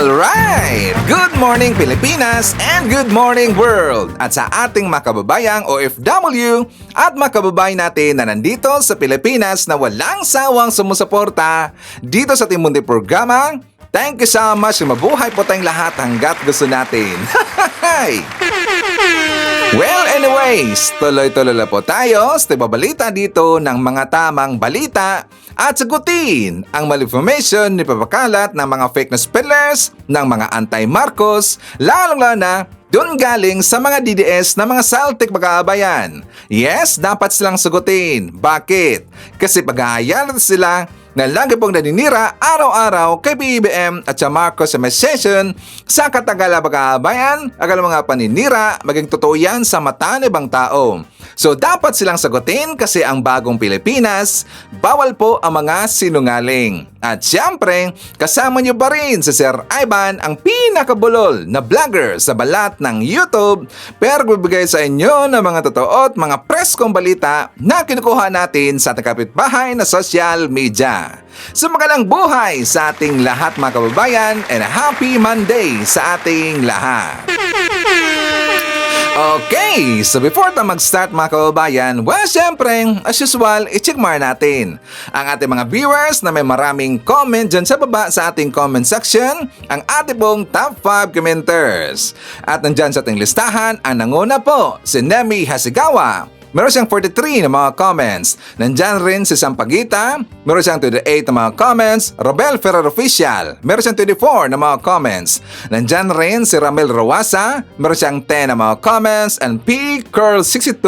Alright! Good morning Pilipinas and good morning world! At sa ating mga kababayang OFW at mga kababayan natin na nandito sa Pilipinas na walang sawang sumusuporta dito sa ating munting programa, thank you so much. Mabuhay po tayong lahat hanggat gusto natin. Well, anyways, tuloy-tuloy na po tayo sa balita dito ng mga tamang balita at sagutin ang malinformation ni papakalat ng mga fake news peddlers ng mga anti-Marcos, lalong-lalo na doon galing sa mga DDS na mga saltik magkakabayan. Yes, dapat silang sagutin. Bakit? Kasi pag-aayalan sila na lagi pong naninira araw-araw kay BBM at sa Marcos Administration sa katagalan pagkakabayan, agal mga paninira, maging totoo yan sa mata ng ibang tao. So dapat silang sagutin kasi ang bagong Pilipinas, bawal po ang mga sinungaling. At siyempre, kasama niyo pa rin si Sir Ivan, ang pinakabulol na vlogger sa balat ng YouTube, pero bibigay sa inyo ng mga totoo at mga preskong balita na kinukuha natin sa ating kapitbahay na social media. So magandang buhay sa ating lahat mga kababayan and a happy Monday sa ating lahat. Okay, so before tayo mag-start mga kababayan, well, syempre, as usual, i-check more natin ang ating mga viewers na may maraming comment dyan sa baba sa ating comment section, ang ating pong top 5 commenters. At nandyan sa ating listahan, ang nanguna po, si Nemi Hasigawa. Meron siyang 43 na mga comments. Nandyan rin si Sampagita. Meron siyang 28 na mga comments. Robel Ferrer Official. Meron siyang 24 na mga comments. Nandyan rin si Ramel Rawasa. Meron siyang 10 na mga comments. And P. Curl 62.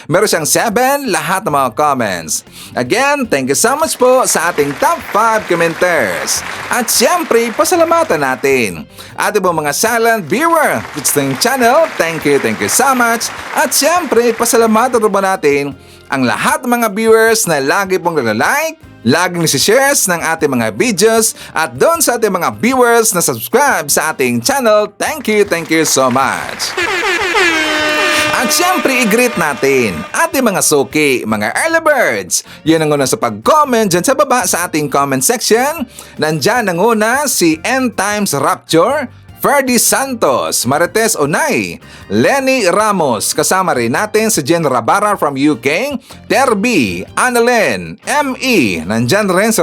Meron siyang 7 lahat ng mga comments. Again, thank you so much po sa ating top 5 commenters. At siyempre, pasalamatan natin ating po mga silent viewer sa ating channel. Thank you so much. At siyempre, pasalamatan rin natin ang lahat ng mga viewers na lagi pong nag-like, laging nisi-shares ng ating mga videos at doon sa ating mga viewers na subscribe sa ating channel. Thank you so much. At syempre, i-greet natin ating mga suki, mga early birds. Yan ang una sa pag-comment dyan sa baba sa ating comment section. Nandyan ang una si End Times Rapture, Ferdy Santos, Marites Onay, Lenny Ramos, kasama rin natin si Jen Rabara from UK, Terby, Annalyn, M.E., nandyan rin si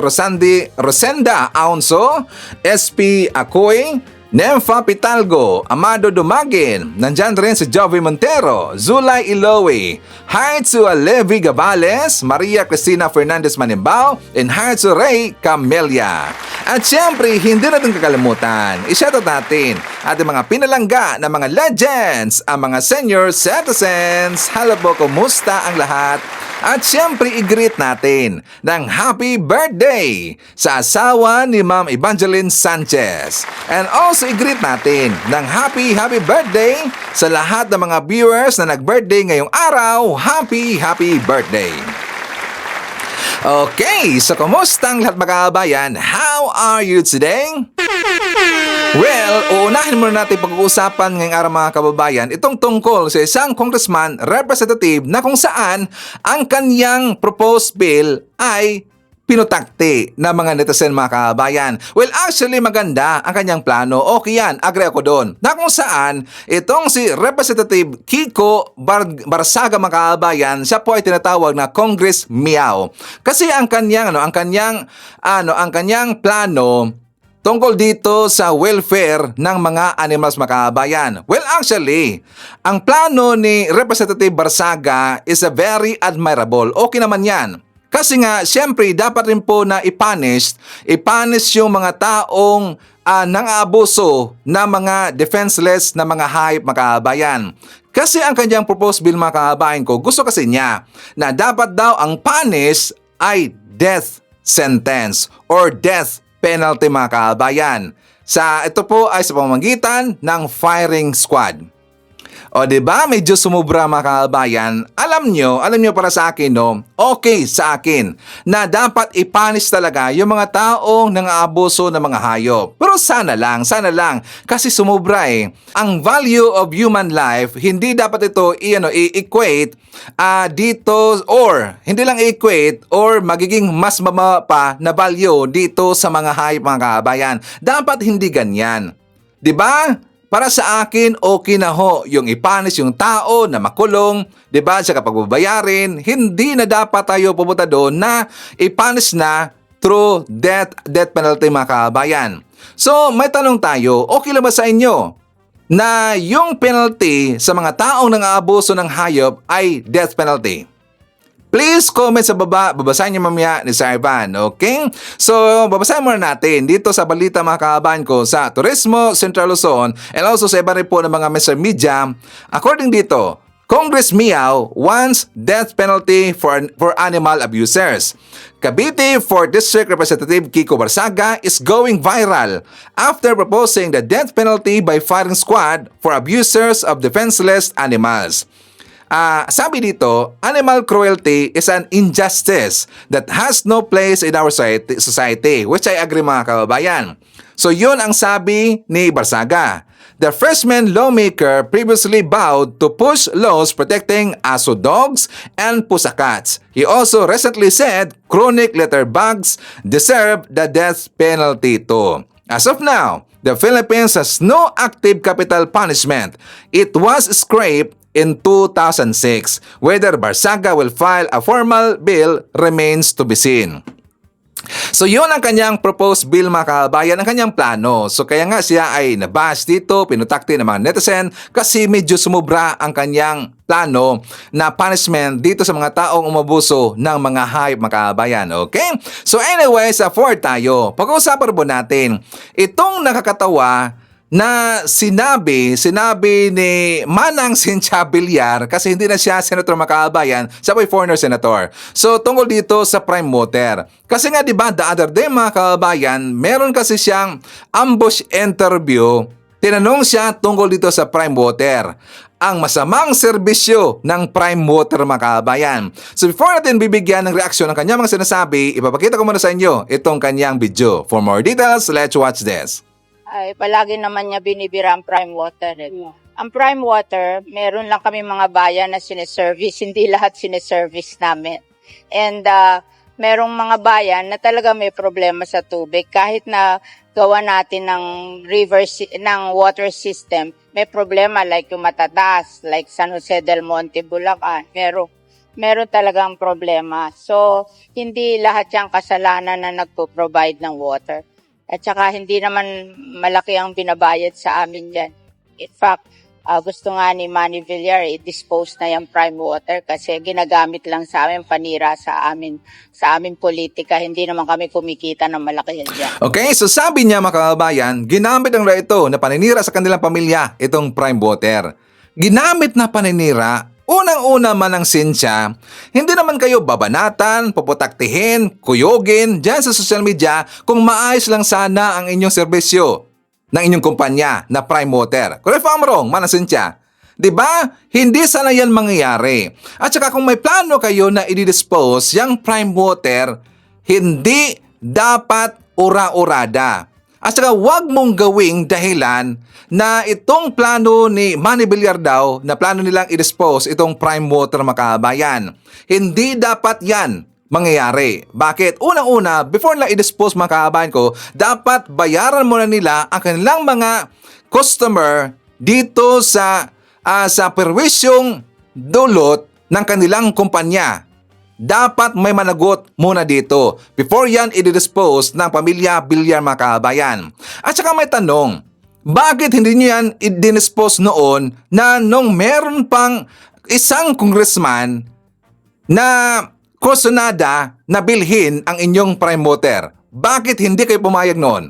Rosenda Aunso, SP Akoy, Nemfa Pitalgo, Amado Dumagin, nandyan rin si Jovi Montero, Zulay Ilowe, hi to Levi Gabales, Maria Cristina Fernandez Manimbao, and hi to Ray Camelia. At syempre, hindi natin kakalimutan, i-shoutout natin ating mga pinalangga na mga legends, ang mga senior citizens. Hello po, kumusta ang lahat? At syempre, i-greet natin ng happy birthday sa asawa ni Ma'am Evangeline Sanchez. And also, i-greet natin ng happy birthday sa lahat ng mga viewers na nag-birthday ngayong araw. Happy birthday! Okay, so kumusta ang lahat mga kababayan? How are you today? Well, uunahin muna natin pag-uusapan ngayong araw mga kababayan itong tungkol sa isang congressman representative na kung saan ang kanyang proposed bill ay pinutakti ng mga netizen mga kababayan. Well, actually maganda ang kanyang plano. Okay yan, agree ako doon. Na kung saan itong si Representative Kiko Barsaga mga kababayan, siya po ay tinatawag na Congress Meow. Kasi ang kanyang plano tungkol dito sa welfare ng mga animals mga kababayan. Well, actually, ang plano ni Representative Barsaga is a very admirable. Okay naman yan. Kasi nga, siyempre, dapat rin po na i-punish yung mga taong nang-aabuso na mga defenseless na mga hayop mga kababayan. Kasi ang kanyang proposed bill mga kababayan ko, gusto kasi niya na dapat daw ang punish ay death sentence or death penalty mga kababayan. Ito po ay sa pamamagitan ng firing squad. O diba, medyo sumubra mga kababayan. Alam nyo para sa akin, no, okay sa akin na dapat i-punish talaga yung mga taong nang-aabuso ng mga hayop. Pero sana lang, kasi sumubra eh. Ang value of human life, hindi dapat ito i-equate dito or hindi lang i-equate or magiging mas mababa pa na value dito sa mga hayop mga kababayan. Dapat hindi ganyan. 'Di ba? Para sa akin, okay na ho yung ipanis yung tao na makulong, 'di ba? Sa kapag babayarin, hindi na dapat tayo pumunta doon na ipanis na through death penalty mga kabayan. So, may tanong tayo, okay lang ba sa inyo na yung penalty sa mga taong nang-aabuso ng hayop ay death penalty? Please comment sa baba, babasahin niyo mamaya ni Sir Ivan, okay? So, babasahin muna natin dito sa balita mga kababayan ko sa Turismo Central Luzon and also sa iba rin po ng mga mainstream media. According dito, Congress Miao wants death penalty for animal abusers. Cavite 4th District Representative Kiko Barsaga is going viral after proposing the death penalty by firing squad for abusers of defenseless animals. Sabi dito, animal cruelty is an injustice that has no place in our society, which I agree mga kababayan. So yun ang sabi ni Barsaga. The freshman lawmaker previously vowed to push laws protecting aso dogs and pusakats. He also recently said chronic litterbugs deserve the death penalty too. As of now, the Philippines has no active capital punishment. It was scrapped in 2006. Whether Barsaga will file a formal bill remains to be seen. So yun ang kanyang proposed bill mga kabayan, ang kanyang plano. So kaya nga siya ay nabash dito, pinutakti ng mga netizen kasi medyo sumubra ang kanyang plano na punishment dito sa mga taong umabuso ng mga hayop mga kabayan. Okay? So anyway, sa forward tayo. Pag-uusapan po natin itong nakakatawa na sinabi ni Manang Cynthia Villar kasi hindi na siya senator mga kabayan, siya ay foreigner senator. So tungkol dito sa prime water. Kasi nga 'di ba the other day mga kabayan, meron kasi siyang ambush interview. Tinanong siya tungkol dito sa prime water. Ang masamang serbisyo ng prime water mga kabayan. So before natin bibigyan ng reaksyon ng kanyang mga sinasabi, ipapakita ko muna sa inyo itong kanyang video. For more details, let's watch this. Ay palagi naman niya binibira ang prime water. Ang prime water, meron lang kami mga bayan na sineservice, hindi lahat sineservice namin. And merong mga bayan na talaga may problema sa tubig. Kahit na gawa natin ng ng water system, may problema like yung matataas, like San Jose del Monte, Bulacan. Meron talagang problema. So, hindi lahat yung kasalanan na nagpo-provide ng water. At saka hindi naman malaki ang binabayad sa amin yan. In fact, gusto nga ni Manny Villar i-dispose na yung prime water kasi ginagamit lang sa amin, panira sa amin politika. Hindi naman kami kumikita ng malaki yan dyan. Okay, so sabi niya mga kababayan, ginamit ang ito na paninira sa kanilang pamilya itong prime water. Ginamit na paninira. Unang-una man ang Cynthia, hindi naman kayo babanatan, puputaktihin, kuyogin dyan sa social media kung maayos lang sana ang inyong serbisyo ng inyong kumpanya na prime water. Correct if I'm wrong, Manang Cynthia. Diba? Hindi sana yan mangyayari. At saka kung may plano kayo na i-dispose yung prime water, hindi dapat ura-urada. At saka huwag mong gawing dahilan na itong plano ni Manny Villar daw, na plano nilang i-dispose itong prime water mga kabayan. Hindi dapat yan mangyayari. Bakit? Unang-una, before nila i-dispose mga kabayan ko, dapat bayaran muna nila ang kanilang mga customer dito sa perwisyong dulot ng kanilang kumpanya. Dapat may managot muna dito before yan i-dispose ng pamilya Villar mga kabayan. At saka may tanong, bakit hindi nyo yan i-dispose noon na nung meron pang isang congressman na kursunada na bilhin ang inyong prime water? Bakit hindi kayo pumayag noon?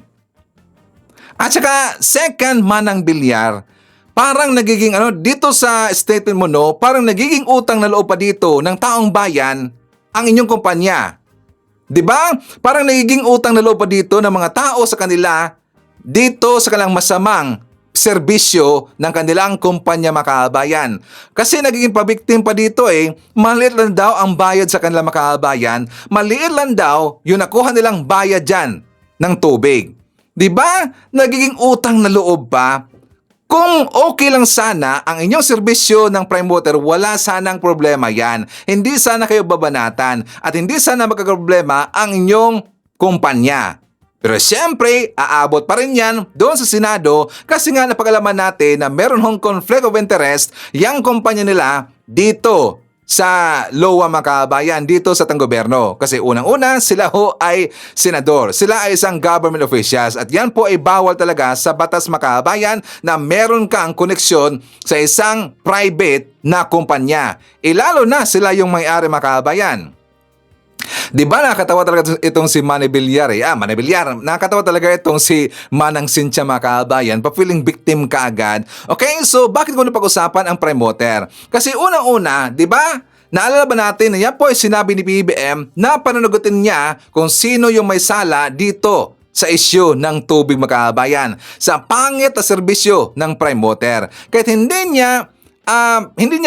At saka second, Manang Villar, parang nagiging dito sa statement mo parang nagiging utang na loob pa dito ng taong bayan ang inyong kumpanya. 'Di ba? Parang nagiging utang na loob pa dito ng mga tao sa kanila dito sa kanilang masamang serbisyo ng kanilang kumpanya mga kabayan. Kasi nagiging pabiktim pa dito maliit lang daw ang bayad sa kanilang mga kabayan, maliit lang daw yung nakuha nilang bayad dyan ng tubig. 'Di ba? Nagiging utang na loob pa. Kung okay lang sana ang inyong serbisyo ng prime water, wala sanang problema yan. Hindi sana kayo babanatan at hindi sana magkaproblema ang inyong kumpanya. Pero siyempre, aabot pa rin yan doon sa Senado kasi nga napag-alaman natin na meron hong conflict of interest yung kumpanya nila dito sa LOA mga kabayan, dito sa Tanggoberno. Kasi unang-una, sila ho ay senador. Sila ay isang government officials at yan po ay bawal talaga sa batas mga kabayan na meron kang koneksyon sa isang private na kumpanya. Lalo na sila yung may-ari mga kabayan. Di ba nakakatawa talaga itong si Manny Villar Manny Villar. Nakakatawa talaga itong si Manang Cynthia mga kabayan. Pa-feeling victim ka agad. Okay, so bakit ko napag-usapan ang prime water? Kasi unang-una, di ba? Naalala ba natin na yan po ay sinabi ni BBM na pananagutin niya kung sino yung may sala dito sa issue ng tubig mga kabayan. Sa pangit na serbisyo ng prime water. Kahit hindi niya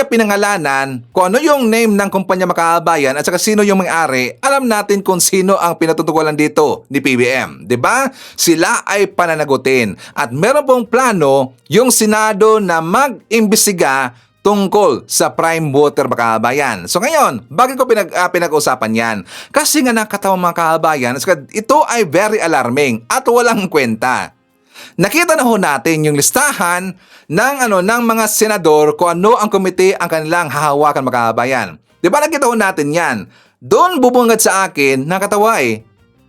pinangalanan kung ano yung name ng kumpanya makabayan at saka sino yung may-ari, alam natin kung sino ang pinatutukulan dito ni PBM. 'Di ba? Sila ay pananagutin at meron pong plano yung Senado na mag-imbestiga tungkol sa prime water makabayan. So ngayon, bakit ko pinag-usapan yan? Kasi nga nakatawa mga kabayan, ito ay very alarming at walang kwenta. Nakita na ho natin yung listahan ng mga senador kung ano ang komite ang kanilang hahawakan mga kababayan. Di ba nakita ho natin yan? Doon bubungad sa akin, nakatawa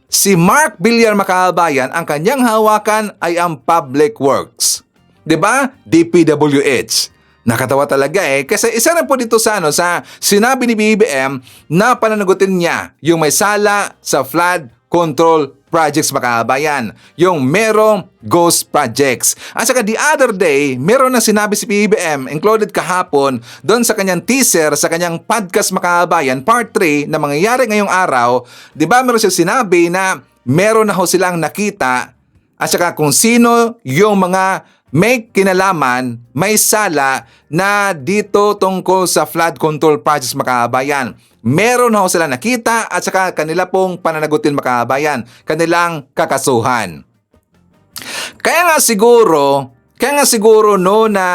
si Mark Villar mga kababayan, ang kanyang hawakan ay ang Public Works. Di ba? DPWH. Nakatawa talaga kasi isa na po dito sa sinabi ni BBM na pananagutin niya yung may sala sa flood control projects makabayan, yung merong ghost projects. At saka the other day, meron na sinabi si PBM, included kahapon, doon sa kanyang teaser, sa kanyang podcast makabayan, part 3, na mangyayari ngayong araw, di ba meron siya sinabi na meron na ho silang nakita, at saka kung sino yung mga may kinalaman, may sala na dito tungkol sa flood control projects makabayan. Meron na ho sila nakita at saka kanila pong pananagutin makabayan, kanilang kakasuhan. Kaya nga siguro no na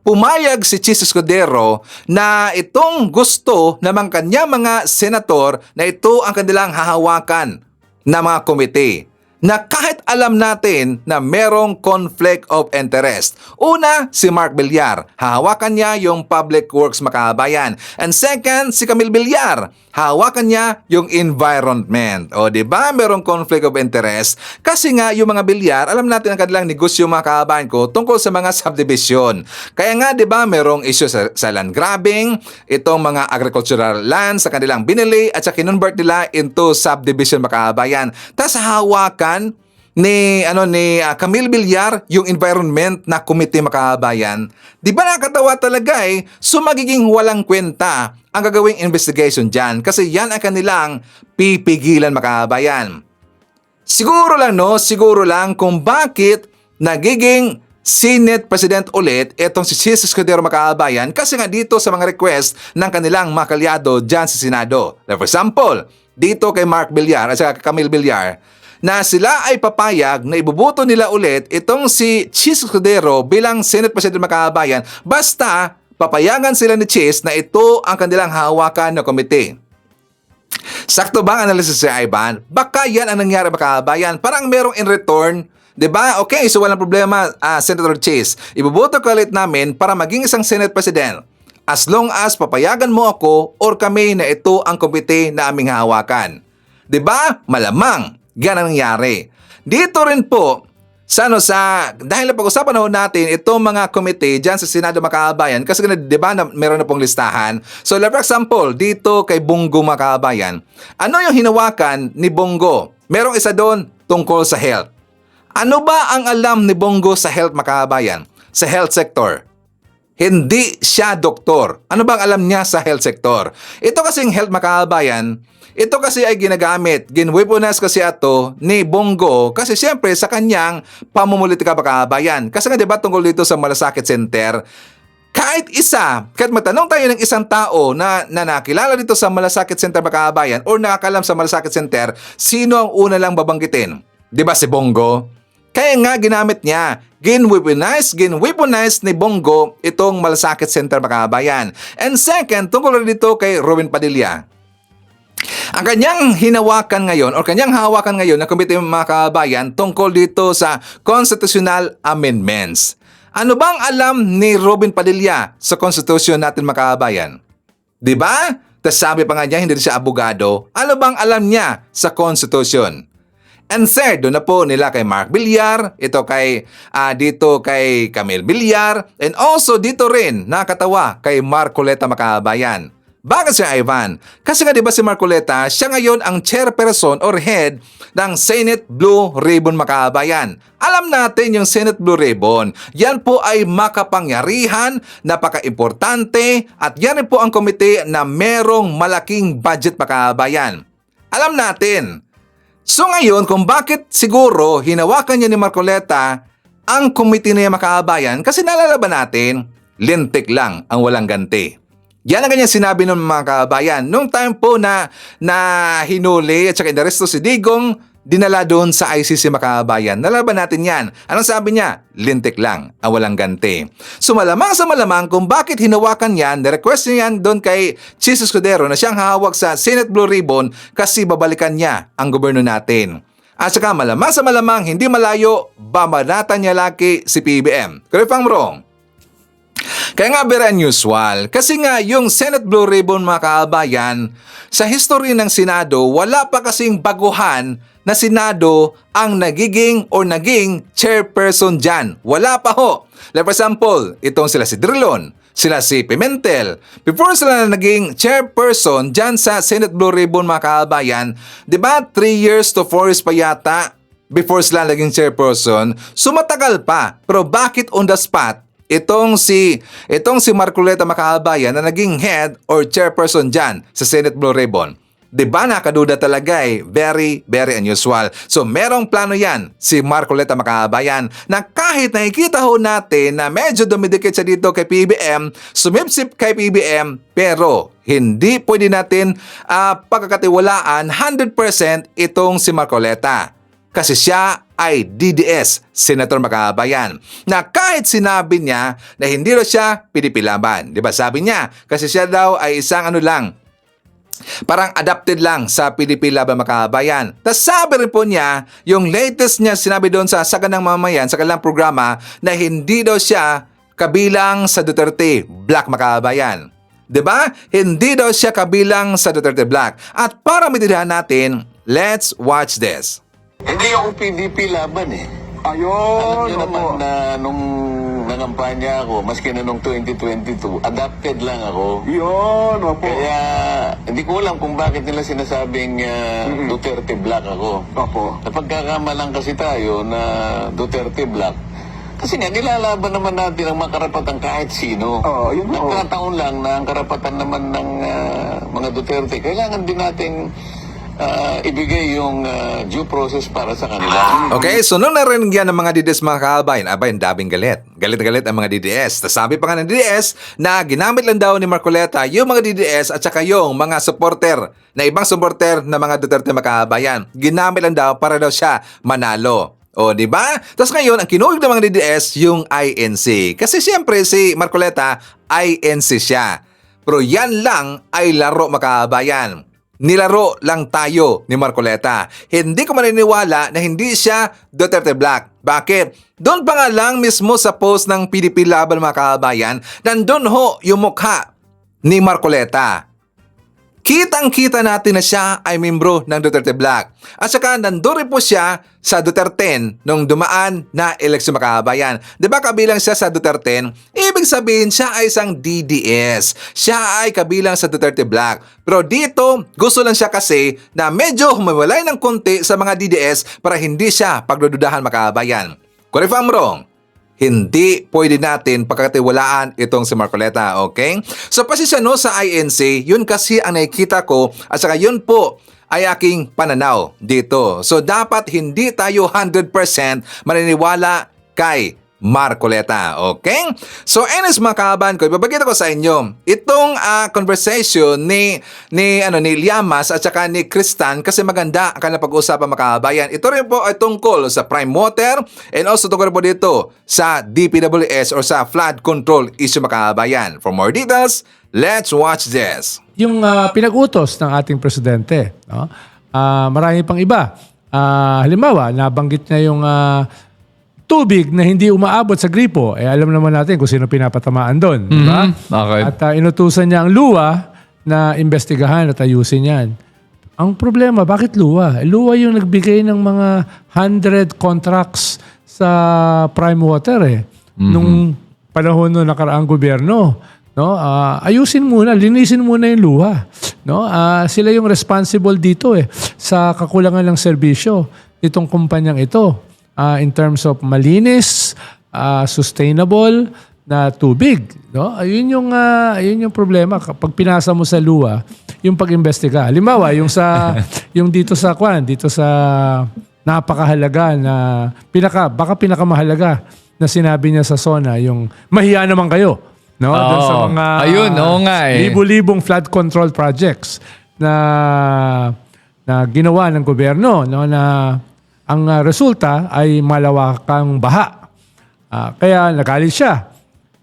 pumayag si Chis Escudero na itong gusto ng kanya mga senator na ito ang kanilang hahawakan na mga komite. Na kahit alam natin na merong conflict of interest. Una, si Mark Villar. Hahawakan niya yung Public Works makabayan. And second, si Camille Villar. Hahawakan niya yung environment. O di ba merong conflict of interest? Kasi nga yung mga Villar, alam natin ang kanilang negosyo mga kababayan ko tungkol sa mga subdivision. Kaya nga di ba merong issue sa land grabbing, itong mga agricultural land sa kanilang binili at sa kinonvert nila into subdivision mga kababayan. Tapos hahawakan ni Camille Villar yung environment na komite makabayan. Di ba nakatawa talaga So magiging walang kwenta ang gagawing investigation dyan kasi yan ang kanilang pipigilan makabayan. Siguro lang kung bakit nagiging Senate President ulit itong si Chis Escudero makabayan kasi nga dito sa mga request ng kanilang mga kalyado dyan sa Senado. For example, dito kay Mark Villar at saka Camille Villar, na sila ay papayag na ibubuto nila ulit itong si Chis Escudero bilang Senate President makabayan basta papayagan sila ni Chis na ito ang kanilang hahawakan na komite. Sakto ba ang analysis si Ivan? Baka yan ang nangyari makabayan. Parang merong in return, diba? Okay, so walang problema, Senator Chis. Ibubuto ka ulit namin para maging isang Senate President. As long as papayagan mo ako or kami na ito ang komite na aming hahawakan. Diba? Malamang. Yan ang nangyari. Dito rin po, dahil napag-usapan natin itong mga komite dyan sa Senado makabayan, kasi di ba meron na pong listahan. So, for example, dito kay Bongo makabayan, ano yung hinawakan ni Bongo? Merong isa doon tungkol sa health. Ano ba ang alam ni Bongo sa health makabayan? Sa health sector? Hindi siya doktor. Ano bang alam niya sa health sector? Ito kasing health makabayan, ito kasi ay ginagamit, ginweaponize kasi ito ni Bongo kasi siyempre sa kanyang pamumulitika makabayan. Kasi nga diba tungkol dito sa Malasakit Center, kahit matanong tayo ng isang tao na nakilala dito sa Malasakit Center makabayan or nakakalam sa Malasakit Center, sino ang una lang babanggitin? Diba si Bongo? Kaya nga ginamit niya, ginweaponize ni Bongo itong Malasakit Center makabayan. And second, tungkol dito kay Robin Padilla. Ang kanyang hinawakan ngayon o kanyang hawakan ngayon na komite mga kabayan tungkol dito sa constitutional amendments. Ano bang alam ni Robin Padilla sa konstitusyon natin mga kabayan? Diba? Tapos sabi pa nga niya, hindi siya abogado. Ano bang alam niya sa konstitusyon? And third, doon na po nila kay Mark Villar, ito kay dito kay Camille Villar, and also dito rin nakatawa kay Marcoleta Makabayan. Bakit si Ivan? Kasi nga 'di ba si Marcoleta, siya ngayon ang chairperson or head ng Senate Blue Ribbon Makabayan. Alam natin yung Senate Blue Ribbon. Yan po ay makapangyarihan, napaka-importante at yan rin po ang komite na merong malaking budget Makabayan. Alam natin. So ngayon, kung bakit siguro hinawakan niya ni Marcoleta ang komite na Makabayan, kasi nalalaban natin, lintik lang ang walang ganti. Yan ang kanyang sinabi ng mga kabayan. Nung time po na hinuli at saka inaresto si Digong, dinala doon sa ICC Makabayan. Nalaban natin yan. Anong sabi niya? Lintik lang ang walang ganti. So malamang sa malamang kung bakit hinawakan yan, na-request niya yan doon kay Chis Escudero na siyang hahawak sa Senate Blue Ribbon kasi babalikan niya ang gobyerno natin. At saka malamang sa malamang hindi malayo, babanatan niya laki si PBM. Correct if I'm wrong? Kaya nga very unusual kasi nga yung Senate Blue Ribbon mga kabayan, sa history ng Senado, wala pa kasing baguhan na Senado ang naging chairperson dyan. Wala pa ho. Like for example, itong sila si Drilon, sila si Pimentel. Before sila na naging chairperson dyan sa Senate Blue Ribbon mga kabayan, di ba 3 years to 4 years pa yata before sila naging chairperson? Sumatagal pa. Pero bakit on the spot? Itong si Marcoleta Makabayan na naging head or chairperson dyan sa Senate Blue Ribbon. Diba nakaduda talaga eh, very, very unusual. So merong plano yan si Marcoleta Makabayan na kahit nakikita ho natin na medyo dumidikit siya dito kay PBM, sumipsip kay PBM, pero hindi pwede natin pagkakatiwalaan 100% itong si Marcoleta. Kasi siya ay DDS, Senator Makabayan, na kahit sinabi niya na hindi daw siya pinipilaban. Di ba sabi niya? Kasi siya daw ay isang parang adapted lang sa PDP Laban Makabayan. Tapos sabi rin po niya, yung latest niya sinabi doon sa Saganang Mamayan, sa kanilang programa, na hindi daw siya kabilang sa Duterte Black Makabayan. Diba? Hindi daw siya kabilang sa Duterte Black. At para maintindihan natin, let's watch this. Hindi ako PDP laban eh. Ayun, Alam niyo naman opo. na nung nangampanya ako, maski na nung 2022, adapted lang ako. Yun, opo. Kaya hindi ko alam kung bakit nila sinasabing Duterte Black ako. Opo. Napagkakamalang kasi tayo na Duterte Black. Kasi nga, nilalaban naman natin ang mga karapatan kahit sino. Oo, yun po. Nagkataon lang na ang karapatan naman ng mga Duterte, kailangan din nating ibigay yung due process para sa kanila. Okay, so nung narinig yan ng mga DDS mga kabayan, abay, ang daming galit. Galit-galit ang mga DDS. Tapos sabi pa nga ng DDS na ginamit lang daw ni Marcoleta yung mga DDS at saka yung mga supporter na ibang supporter na mga Duterte mga kabayan. Ginamit lang daw para daw siya manalo. O, di ba? Tapos ngayon, ang kinuhig ng mga DDS, yung INC. Kasi siyempre si Marcoleta, INC siya. Pero yan lang ay laro makabayan. Nilaro lang tayo ni Marcoleta. Hindi ko maniniwala na hindi siya Duterte Black. Bakit? Doon pa nga lang mismo sa post ng PDP Laban mga kabayan, nandun ho yung mukha ni Marcoleta. Kitang-kita natin na siya ay membro ng Duterte Black. At saka nandun rin po siya sa Duterte nung dumaan na eleksyon makabayan. Di ba kabilang siya sa Duterte? Ibig sabihin siya ay isang DDS. Siya ay kabilang sa Duterte Black. Pero dito, gusto lang siya kasi na medyo humiwalay ng konti sa mga DDS para hindi siya pagdududahan makabayan. Correct if I'm wrong? Hindi pwede natin pagkatiwalaan itong si Marcoleta, okay? So pasisya no sa INC, yun kasi ang nakikita ko at saka yun po ay aking pananaw dito. So dapat hindi tayo 100% maniniwala kay Marcoleta, okay? So anyways mga kahaban ko, ibabagita ko sa inyo itong conversation ni Llamas at saka ni Cristan kasi maganda ang kanilang pag-uusapan mga kahabayan. Ito rin po ay tungkol sa prime water and also tungkol po dito sa DPWS or sa flood control issue mga kahabayan. For more details, let's watch this. pinag-utos ng ating presidente. No? Marami pang iba. Halimbawa, nabanggit niya yung tubig na hindi umaabot sa gripo. Alam naman natin kung sino pinapatamaan doon. Di ba? Okay. At inutusan niya ang luwa na imbestigahan at ayusin yan. Ang problema, bakit luwa? Luwa yung nagbigay ng mga 100 contracts sa Prime Water nung panahon ng nakaraang gobyerno. No? Ayusin muna, linisin muna yung luha. No? Sila yung responsible dito sa kakulangan ng serbisyo nitong kumpanyang ito. In terms of malinis, sustainable na tubig, no? Ayun yung problema kapag pinasa mo sa luwa, yung pag-imbestiga. Halimbawa, yung dito sa napakahalaga na baka pinakamahalaga na sinabi niya sa SONA, yung mahiya naman kayo, no? Doon sa mga Ayun, oo nga libo-libong flood control projects na ginawa ng gobyerno, no, na ang resulta ay malawakang baha. Kaya nagalit siya.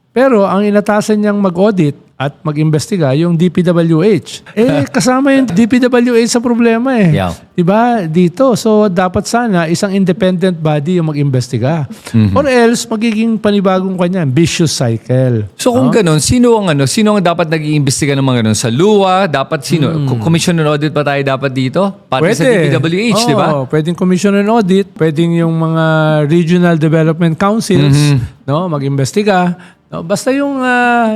Pero ang inatasan niyang mag-audit at mag-imbestiga yung DPWH. Kasama yung DPWH sa problema Yeah. Diba? Dito. So, dapat sana isang independent body yung mag-imbestiga. Or else, magiging panibagong vicious cycle. So kung ganun, sino ang dapat nag-iimbestiga ng mga ganun? Sa luwa, dapat sino? Commission on Audit pa tayo dapat dito? Pati sa DPWH, di ba? Pwedeng Commission on Audit, pwedeng yung mga Regional Development Councils, no, mag-imbestiga. No, basta yung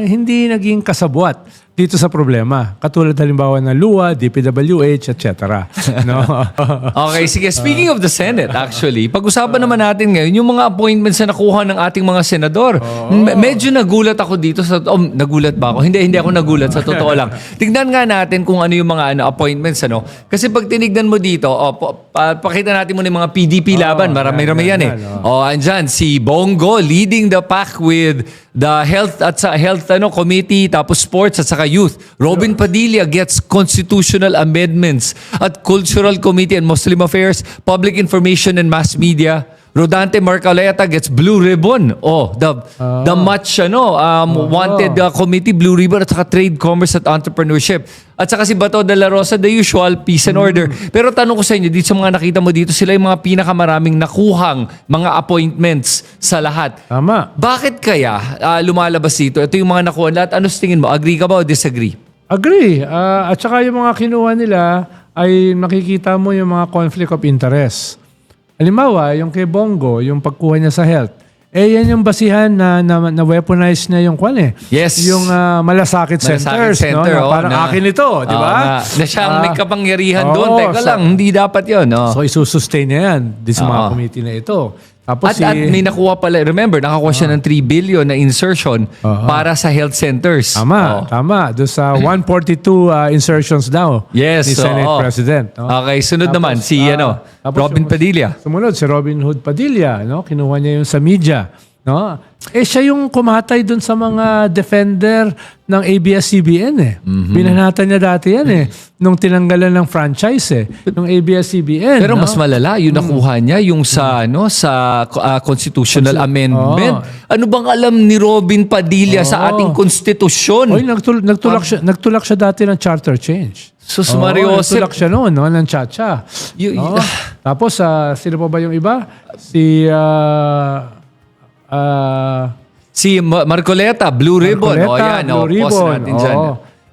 hindi naging kasabwat dito sa problema. Katulad halimbawa ng LUA, DPWH, etc. No? Okay, sige. Speaking of the Senate, actually, pag-usapan naman natin ngayon yung mga appointments na nakuha ng ating mga senador. Medyo nagulat ako dito sa... nagulat ba ako? Hindi ako nagulat, sa totoo lang. Tignan nga natin kung ano yung mga appointments. Kasi pag tinignan mo dito, pakita natin mo yung mga PDP laban. Marami-rami yan andyan, si Bongo leading the pack with the health committee, tapos sports at saka youth. Robin Padilla gets constitutional amendments at cultural committee and Muslim affairs, public information and mass media. Rodante Marcoleta gets blue ribbon. The much wanted committee, blue ribbon, at saka trade, commerce at entrepreneurship. At saka si Bato de la Rosa, the usual, peace and order. Pero tanong ko sa inyo, dito sa mga nakita mo dito, sila yung mga pinakamaraming nakuhang mga appointments sa lahat. Tama. Bakit kaya lumalabas dito? Ito yung mga nakuha lahat. Ano sa tingin mo? Agree ka ba o disagree? Agree. At saka yung mga kinuha nila ay makikita mo yung mga conflict of interest. Halimbawa, yung kay Bongo, yung pagkuha niya sa health, yan yung basihan na weaponize niya yung Yes. Yung malasakit centers. No? Na parang akin ito, di ba? Na siyang may kapangyarihan doon. Teka lang, hindi dapat yun. So, isusustain niya yan sa mga committee na ito. Tapos at may nakuha pala, remember, nakakuha siya ng 3 billion na insertion para sa health centers. Tama. Doon sa 142 insertions daw ni Senate President. No? Okay, sunod naman si Robin Padilla. Sumunod si Robin Hood Padilla. No? Kinuha niya yung sa media. No? Siya yung kumatay doon sa mga defender ng ABS-CBN. Binanatan niya dati yan nung tinanggalan ng franchise nung ABS-CBN. Pero mas malala, yung nakuha niya, yung sa constitutional amendment. Ano bang alam ni Robin Padilla sa ating konstitusyon? Nagtulak siya dati ng charter change. Sus Mariosep. Nagtulak siya noon, ng Chacha. Tapos, sino pa ba yung iba? Si Marcoleta, Blue Ribbon. Blue Ribbon. Post natin dyan.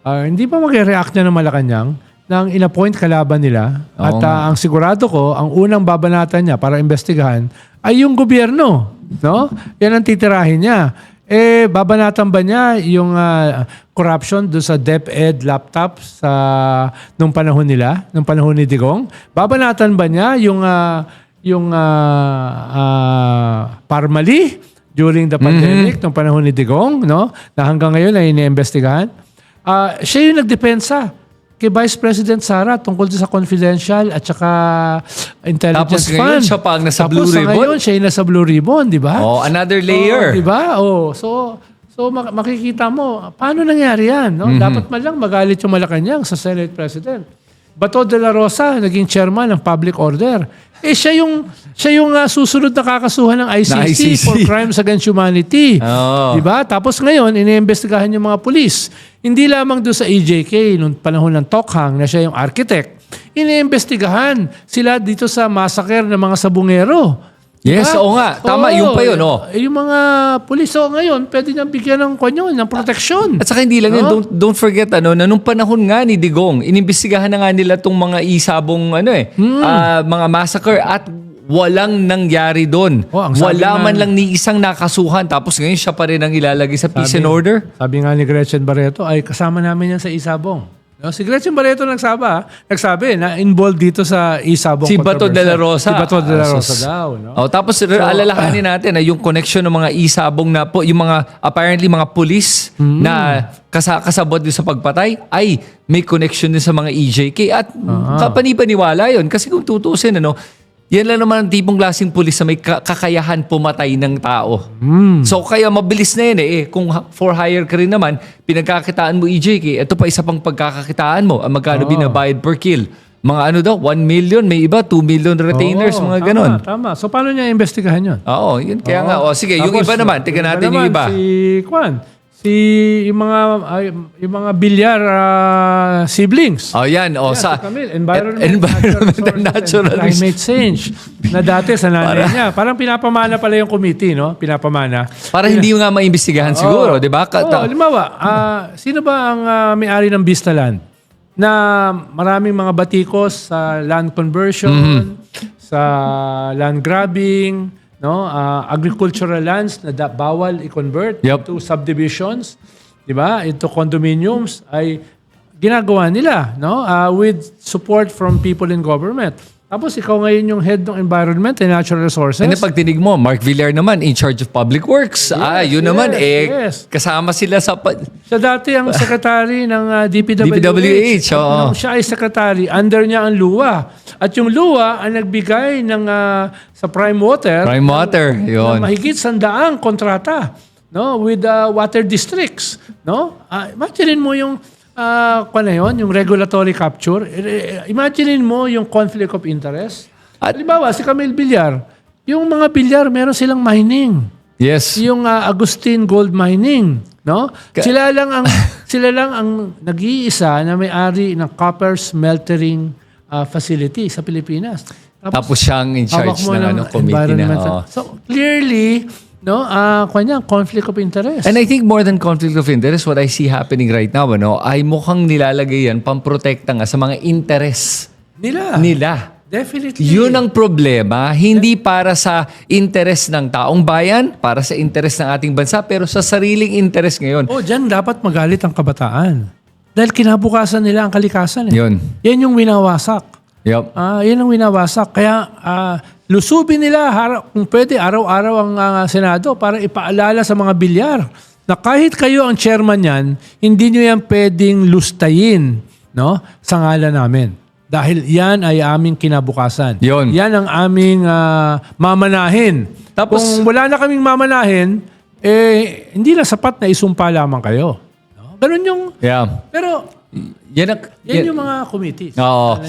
Hindi pa mag-react niya ng Malacanang nang in-appoint kalaban nila. At ang sigurado ko, ang unang babanatan niya para investigahan ay yung gobyerno. No? Yan ang titirahin niya. Babanatan ba niya yung corruption doon sa DepEd laptop nung panahon nila, nung panahon ni Digong? Babanatan ba niya yung Parmali during the pandemic nung panahon ni Digong, no? Na hanggang ngayon ay iniimbestigahan. Siya yung nagdepensa kay Vice President Sara tungkol sa confidential at saka intelligence Tapos ngayon, fund. siya pa ang nasa Blue Tapos Ribbon? ngayon, siya yung nasa Blue Ribbon, di ba? Another layer. Di ba? So makikita mo, paano nangyari yan? No? Dapat man lang magalit yung Malacanang sa Senate President. Bato de la Rosa, naging chairman ng public order. siya yung susunod na kakasuhan ng ICC, Na ICC. for crimes against humanity. Oo. Diba? Tapos ngayon, iniimbestigahan yung mga pulis. Hindi lamang doon sa EJK, nung panahon ng Tokhang, na siya yung architect. Iniimbestigahan sila dito sa massacre ng mga sabungero. Yes, oo nga. Tama, yun pa yun, oh. Yung mga pulis, ngayon, pwede nang bigyan ng ng proteksyon. At saka hindi lang yun, don't forget na nung panahon nga ni Digong, inimbestigahan na nga nila tong mga isabong mga massacre at walang nangyari doon. Ang sabi Wala nga- man lang ni isang nakasuhan tapos ngayon siya pa rin ang ilalagay sa peace and order. Sabi nga ni Gretchen Barreto, ay kasama namin yan sa Isabong. No, si Gretchen Barreto nagsabi na involved dito sa Isabong Si Bato de la controversy. Rosa. Si Bato de la Ah, Rosa sus. daw. No? Tapos alalahanin natin na yung connection ng mga isabong na po, yung mga apparently mga pulis na kasabot din sa pagpatay ay may connection din sa mga EJK at kapanipaniwala yun. Kasi kung tutusin, yan lang naman ang tipong klaseng pulis na may kakayahan pumatay ng tao. So kaya mabilis na yan Kung for hire ka rin naman, pinagkakitaan mo EJK, ito pa isa pang pagkakakitaan mo. Ang magkano binabayad per kill. Mga 1 million, may iba 2 million retainers, mga ganon. Tama. So paano niya imbestigahan yun? Oo, yun. Kaya nga, sige, yung Tapos, iba naman, tignan natin yung iba. Yung mga bilyar siblings. Yan, Si Camille, environment and natural resources. climate change. Na dati sa nanay niya. Parang pinapamana pala yung committee, no? Pinapamana. Para hindi nga maimbestigahan siguro, di ba? Halimbawa, sino ba ang may-ari ng Vista Land? Na maraming mga batikos sa land conversion, sa land grabbing, agricultural lands na bawal i-convert into subdivisions, di ba? Into condominiums ay ginagawa nila, with support from people in government. Tapos ikaw ngayon yung head ng environment and natural resources. And pag tinig mo, Mark Villar naman, in charge of public works. Yun naman, yes. kasama sila sa... Siya dati ang secretary ng DPWH. DPWH, oo. Nung siya ay secretary, under niya ang LUA. At yung LUA ang nagbigay ng sa Prime Water. Prime Water, yun. ng mahigit 100 kontrata, with water districts, Imaginein mo yung yung regulatory capture. Imaginein mo yung conflict of interest. Halimbawa, si Camille Villar, yung mga bilyar, meron silang mining. Yes. Yung Agustin Gold Mining, Sila lang ang nag-iisa na may-ari ng copper smeltering facility sa Pilipinas. Tapos siyang in charge hawak mo ng committee na. environmental- So clearly, conflict of interest. And I think more than conflict of interest, what I see happening right now, ay mukhang nilalagay yan pamprotekta nga sa mga interest nila. Definitely. Yun ang problema, hindi para sa interest ng taong bayan, para sa interest ng ating bansa, pero sa sariling interest ngayon. Diyan dapat magalit ang kabataan. Dahil kinabukasan nila ang kalikasan. Yun. Yan yung winawasak. Yup. Yan ang winawasak. Kaya lusubin nila kung pwede araw-araw ang Senado para ipaalala sa mga bilyar na kahit kayo ang chairman yan, hindi nyo yan pwedeng lustayin sa ngalan namin. Dahil yan ay aming kinabukasan. Yun. Yan ang aming mamanahin. Tapos, kung wala na kaming mamanahin, hindi na sapat na isumpa lamang kayo. Ganun yung... Yeah. Pero Yan yung mga committees. Oo.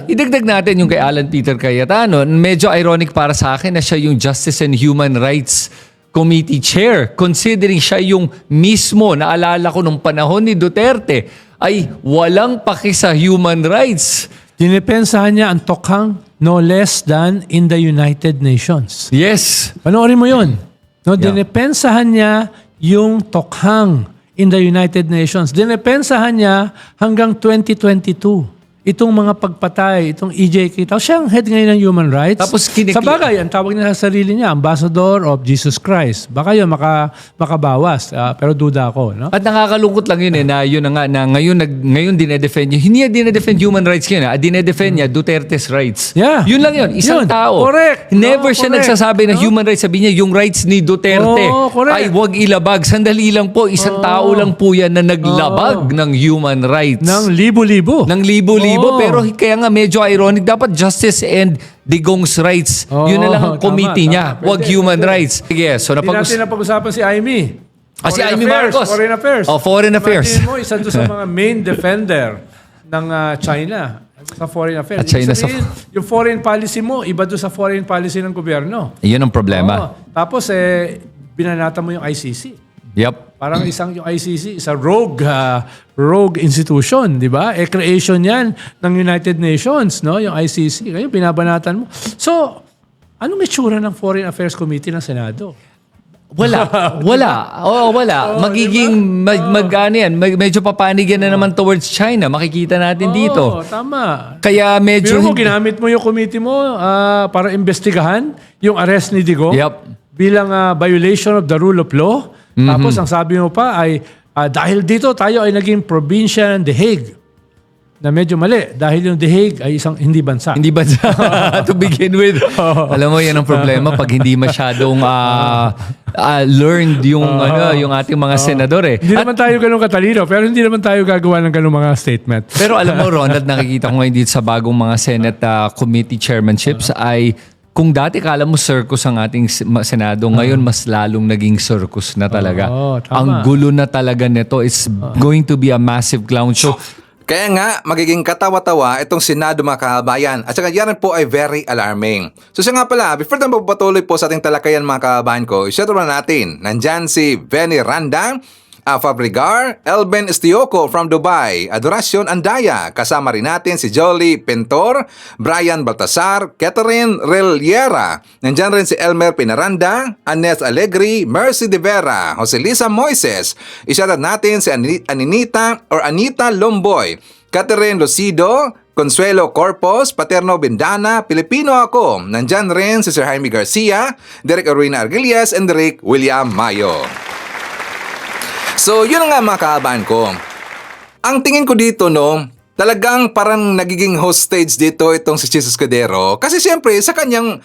Idagdag natin yung kay Alan Peter Cayetano. Medyo ironic para sa akin na siya yung Justice and Human Rights Committee Chair. Considering siya yung mismo, naalala ko nung panahon ni Duterte, ay walang paki sa human rights. Dinipensahan niya ang Tokhang no less than in the United Nations. Yes. Panoorin mo yun. Dinipensahan niya yung Tokhang in the United Nations. Dinipensahan niya hanggang 2022. Itong mga pagpatay, itong EJK. Tapos siya ang head ngayon ng human rights. Tapos sa bagay, ang tawag niya sa sarili niya, Ambassador of Jesus Christ. Baka yun, makabawas. Pero duda ako. No? At nakakalungkot lang yun na yun na nga, na ngayon dinedefend niya. Hindi niya dinedefend human rights yun. Dinedefend niya Duterte's rights. Yeah. Yun lang yun. Isang Yun. tao. Correct. Never siya correct. nagsasabi na human rights. Sabi niya, yung rights ni Duterte correct. ay wag ilabag. Sandali lang po. Isang tao lang po yan na naglabag ng human rights. Ng libo-libo. Ng libo-libo. Pero kaya nga medyo ironic. Dapat justice and Digong's rights. Yun na lang ang committee niya. Wag human rights. Sige, so Hindi natin napag-usapan si Amy. Si Amy Marcos. Foreign Affairs. Foreign Affairs. Imagine mo, isa doon sa mga main defender ng China. Sa foreign affairs. At China Ibig sabihin, yung foreign policy mo, iba doon sa foreign policy ng gobyerno. Yun ang problema. Oo. Tapos, binanata mo yung ICC. Yep. Parang yung ICC is a rogue institution, di ba? Creation yan ng United Nations, no? Yung ICC. Ngayon, binabanatan mo. So, anong itsura ng Foreign Affairs Committee ng Senado? Wala. Oo, wala. Magiging, medyo papanig yan na naman towards China. Makikita natin dito. Oo, tama. Kaya medyo... Pero mo, ginamit mo yung committee mo para investigahan yung arrest ni Digong Yep. bilang violation of the rule of law. Tapos, ang sabi mo pa ay, dahil dito tayo ay naging probinsya ng The Hague. Na medyo mali dahil yung The Hague ay isang hindi bansa. Hindi ba to begin with? Alam mo, yan ang problema pag hindi masyadong learned yung ating mga senador eh. Hindi naman tayo ganun katalino, pero hindi naman tayo gagawa ng ganun mga statement. Pero alam mo, Ronald, nakikita ko ngayon dito sa bagong mga Senate committee chairmanships ay kung dati kala mo circus ang ating Senado, ngayon mas lalong naging circus na talaga. Tama. Ang gulo na talaga nito is going to be a massive clown show. Kaya nga, magiging katawa-tawa itong Senado mga kababayan. At saka yan po ay very alarming. So siya nga pala, before na magpatuloy po sa ating talakayan mga kababayan ko, i-share naman natin. Nandyan si Benny Randa, Fabrigar, Elben Estioco from Dubai, Adoracion Andaya, kasama rin natin si Jolie Pentor, Brian Baltasar, Catherine Reliera, nandyan rin si Elmer Pinaranda, Anes Alegri, Mercy De Vera, Jose Lisa Moises, isyarat natin si Anita Lomboy, Catherine Lucido, Consuelo Corpos, Paterno Bindana, Pilipino ako, nandyan rin si Sir Jaime Garcia, Derek Arruina Argilias, and Derek William Mayo. So, yun nga mga kaabaan ko. Ang tingin ko dito, no, talagang parang nagiging hostage dito itong si Chis Escudero. Kasi siyempre, sa kanyang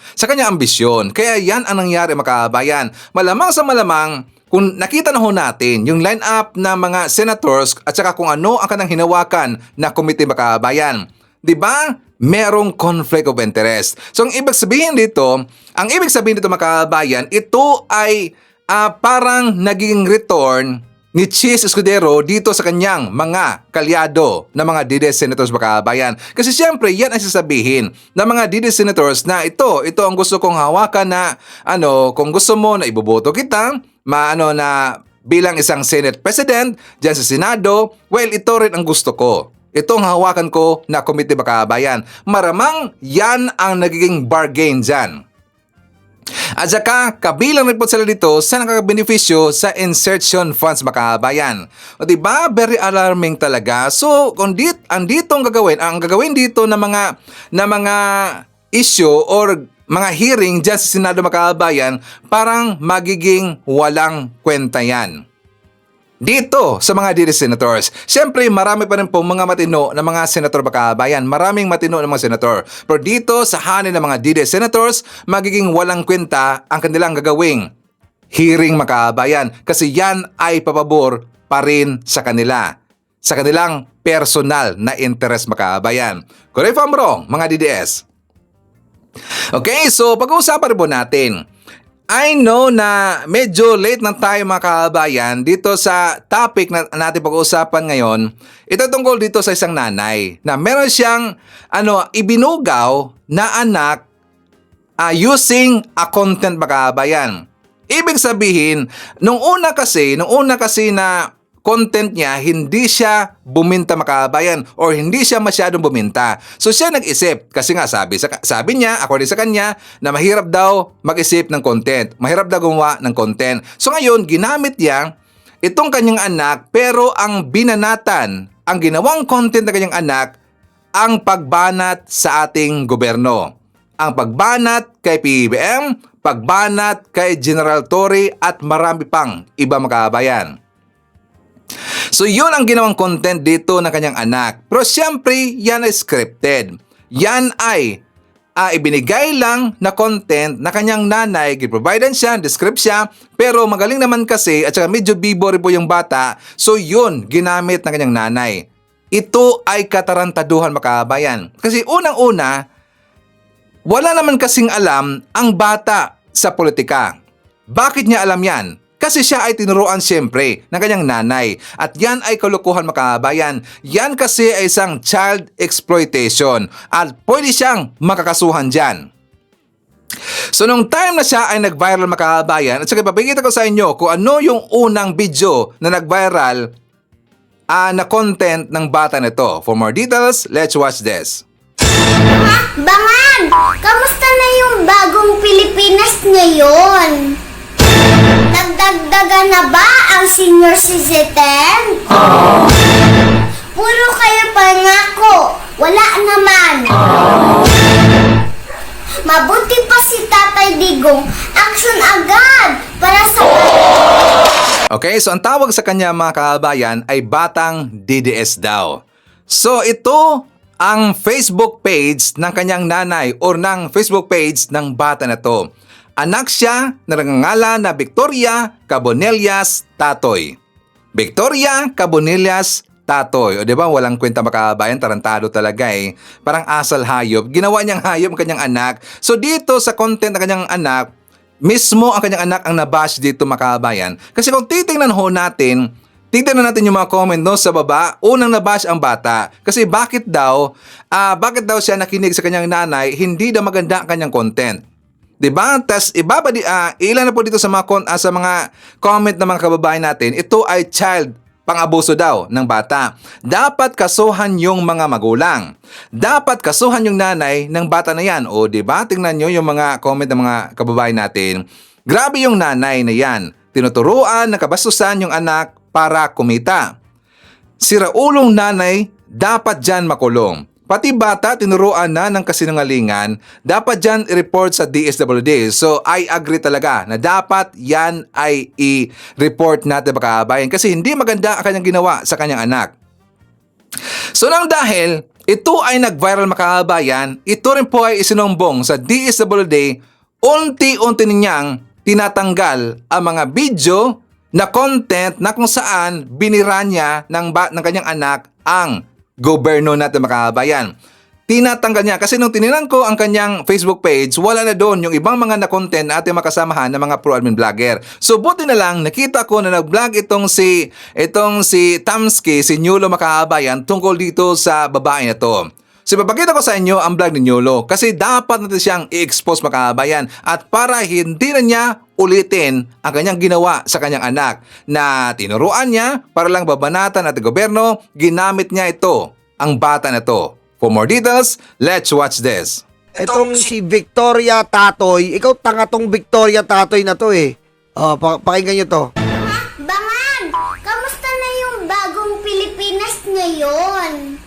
ambisyon. Kaya yan ang nangyari mga kaabayan. Malamang sa malamang, kung nakita na ho natin yung line-up na mga senators at saka kung ano ang kanang hinawakan na komite mga kaabayan. Diba? Merong conflict of interest. So, ang ibig sabihin dito mga kaabayan, ito ay parang naging return ni Chis Escudero dito sa kanyang mga kalyado na mga DDS senators makabayan. Kasi siyempre, yan ang sasabihin ng mga DDS senators na ito ang gusto kong hawakan na kung gusto mo na iboboto kita, na bilang isang Senate President dyan sa Senado, well, ito rin ang gusto ko. Itong hawakan ko na komite makabayan. Maramang yan ang nagiging bargain dyan. At saka, kabilang rin po sila dito sa nakakabenepisyo sa insertion funds makabayan. O diba? Very alarming talaga. So, kung ang gagawin dito na mga issue or mga hearing dyan sa Senado makabayan, parang magiging walang kwenta yan. Dito sa mga DD senators. Siyempre, marami pa rin po mga matino na mga senator makabayan. Maraming matino na mga senator. Pero dito sa hanin ng mga DD senators, magiging walang kwenta ang kanilang gagawing hearing makabayan. Kasi yan ay papabor pa rin sa kanila. Sa kanilang personal na interest makabayan. Correct if I'm wrong, mga DDS. Okay, so pag-uusapan rin po natin. I know na medyo late na tayo mga kababayan dito sa topic na natin pag-uusapan ngayon. Ito tungkol dito sa isang nanay na meron siyang ibinugaw na anak using a content mga kababayan. Ibig sabihin, nung una kasi na content niya, hindi siya buminta makabayan or hindi siya masyadong buminta. So siya nag-isip kasi nga sabi niya, according sa kanya, na mahirap daw mag-isip ng content. Mahirap daw gumawa ng content. So ngayon, ginamit niya itong kanyang anak pero ang binanatan, ang ginawang content ng kanyang anak, ang pagbanat sa ating gobyerno. Ang pagbanat kay PBBM, pagbanat kay General Torre at marami pang iba makabayan. So yun ang ginawang content dito ng kanyang anak. Pero siyempre, yan ay scripted. Yan ay ibinigay lang na content na kanyang nanay, giprovidean siya, describe siya, pero magaling naman kasi at saka medyo bibo rin po yung bata. So yun, ginamit ng kanyang nanay. Ito ay katarantaduhan makabayan. Kasi unang-una, wala naman kasing alam ang bata sa politika. Bakit niya alam yan? kasi siya ay tinuruan siyempre ng kanyang nanay. At yan ay kalokohan mga kabayan. Yan kasi ay isang child exploitation at pwede siyang makakasuhan dyan. So nung time na siya ay nag-viral mga kabayan, at saka papakita ko sa inyo kung ano yung unang video na nag-viral na content ng bata nito. For more details, let's watch this. Bangan! Kamusta na yung bagong Pilipinas ngayon? Nagdagdagan na ba ang senior citizen? Puro kayo pangako, wala naman. Mabuti pa si Tatay Digong, action agad para sa... Okay, so ang tawag sa kanya mga kabayan ay Batang DDS daw. So ito ang Facebook page ng kanyang nanay or ng Facebook page ng bata na to. Anak siya na nangangalan na Victoria Cabonellas Tatoy. Victoria Cabonellas Tatoy. O diba, walang kwenta mga kabayan, tarantado talaga eh. Parang asal hayop. Ginawa niyang hayop ang kanyang anak. So dito sa content ng kanyang anak, mismo ang kanyang anak ang nabash dito mga kabayan. Kasi kung titingnan ho natin, tignan natin yung mga comment no sa baba, unang nabash ang bata. Kasi bakit daw siya nakinig sa kanyang nanay, hindi daw maganda ang kanyang content. 'Di ba? Tas ilan na po dito sa mga comment ng mga kababayan natin, ito ay child pang-abuso daw ng bata. Dapat kasuhan yung mga magulang. Dapat kasuhan yung nanay ng bata na yan. O diba? Tingnan nyo yung mga comment ng mga kababayan natin. Grabe yung nanay na yan. Tinuturuan, nakabastusan yung anak para kumita. Siraulong nanay, dapat dyan makulong. Pati bata, tinuruan na ng kasinungalingan, dapat dyan i-report sa DSWD. So, I agree talaga na dapat yan ay i-report natin mga kabayan kasi hindi maganda ang kanyang ginawa sa kanyang anak. So, nang dahil ito ay nag-viral mga kabayan, ito rin po ay isinumbong sa DSWD, unti-unti ninyang tinatanggal ang mga video na content na kung saan binira niya ng kanyang anak ang gobyerno natin mga kabayan. Tinatanggal niya kasi nung tininan ko ang kanyang Facebook page, wala na doon yung ibang mga na-content na ating makasamahan ng mga pro-admin vlogger. So buti na lang nakita ko na nag-vlog itong si Tamski, si Nyulo mga kabayan tungkol dito sa babae na to. So papakita ko sa inyo ang vlog ni Nyulo kasi dapat natin siyang i-expose mga kabayan at para hindi na niya ulitin ang kanyang ginawa sa kanyang anak na tinuruan niya para lang babanatan at gobyerno, ginamit niya ito, ang bata na to. For more details, let's watch this. Itong si Victoria Tatoy, ikaw tanga tong Victoria Tatoy na to eh. Pakinggan nyo to. Bangan! Kamusta na yung bagong Pilipinas ngayon?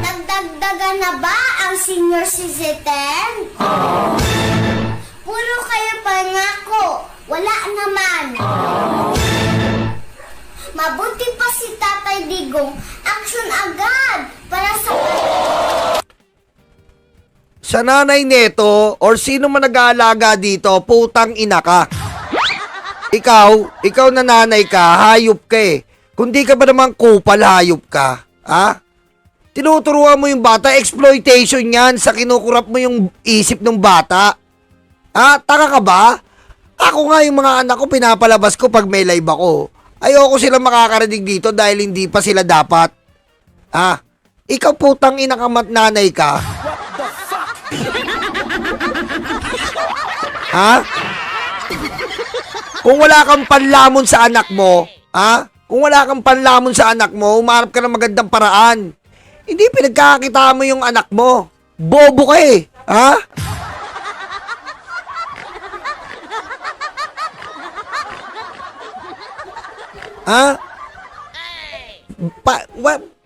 Nagdagdagan na ba ang senior citizen? Puro kayo pangako, wala naman. Mabuti pa si Tatay Digong, action agad para sa... Sa nanay neto or sino man nag-aalaga dito, putang ina ka. Ikaw na nanay ka, hayop ka eh. Kung di ka ba naman kupal, hayop ka. Ha? Tinuturuan mo yung bata, exploitation yan sa kinukurap mo yung isip ng bata. Taka ka ba? Ako nga yung mga anak ko pinapalabas ko pag may live ako. Ayoko sila makakarinig dito dahil hindi pa sila dapat. Ikaw putang ina ka nanay ka. Kung wala kang panlamon sa anak mo, kung wala kang panlamon sa anak mo, umarap ka ng magandang paraan. Hindi pinagkakita mo yung anak mo. Bobo ka eh.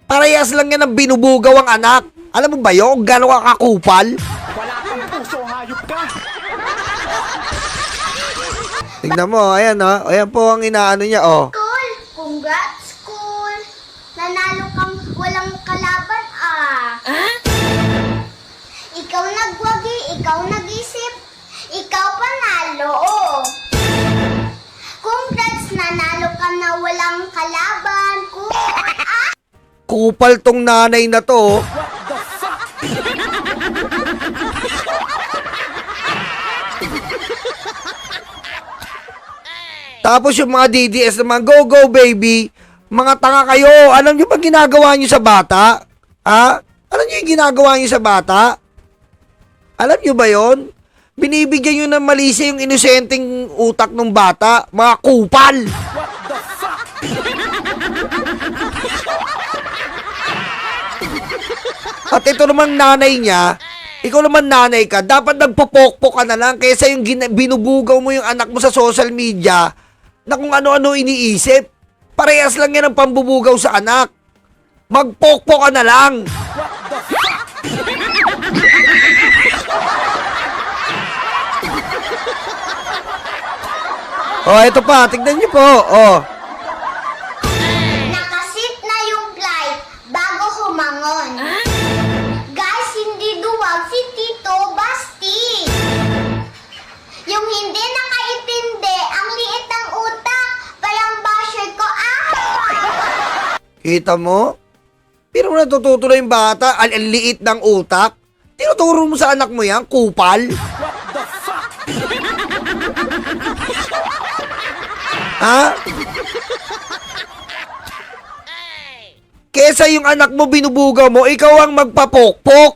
Parehas lang yan ang binubugaw ang anak. Alam mo ba yun? Gano'n ka kakupal? Wala kang puso, hayop ka. Tignan mo, ayan ayan po ang inaano niya, Cool! Congrats, cool! Nanalo kang walang kalaban, Ikaw nagwagi, ikaw nag-isip, ikaw panalo, Congrats, nanalo ka na walang kalaban, cool! Kupal tong nanay na to. Tapos yung mga DDS naman, go, go, baby. Mga tanga kayo. Alam nyo ba ginagawa nyo sa bata? Ha? Alam nyo yung ginagawa nyo sa bata? Alam nyo ba yon? Binibigyan nyo ng malisya yung inosenteng utak ng bata. Mga kupal. At ito namang nanay niya, ikaw naman nanay ka, dapat nagpopokpok ka na lang kaysa yung binubugaw mo yung anak mo sa social media na kung ano-ano iniisip. Parehas lang yan ang pambubugaw sa anak. Magpokpok ka na lang. Oh, ito pa. Tignan niyo po. Oh. Nakasit na yung flight bago humangon. Guys, hindi duwag si Tito Basti. Yung hindi nakaintindi, ang liit ng utak, parang basher ko, Kita mo? Pero natututo na yung bata, ang liit ng utak. Tinuturo mo sa anak mo yan, kupal. Ha? Kesa yung anak mo binubugaw mo, ikaw ang magpapokpok.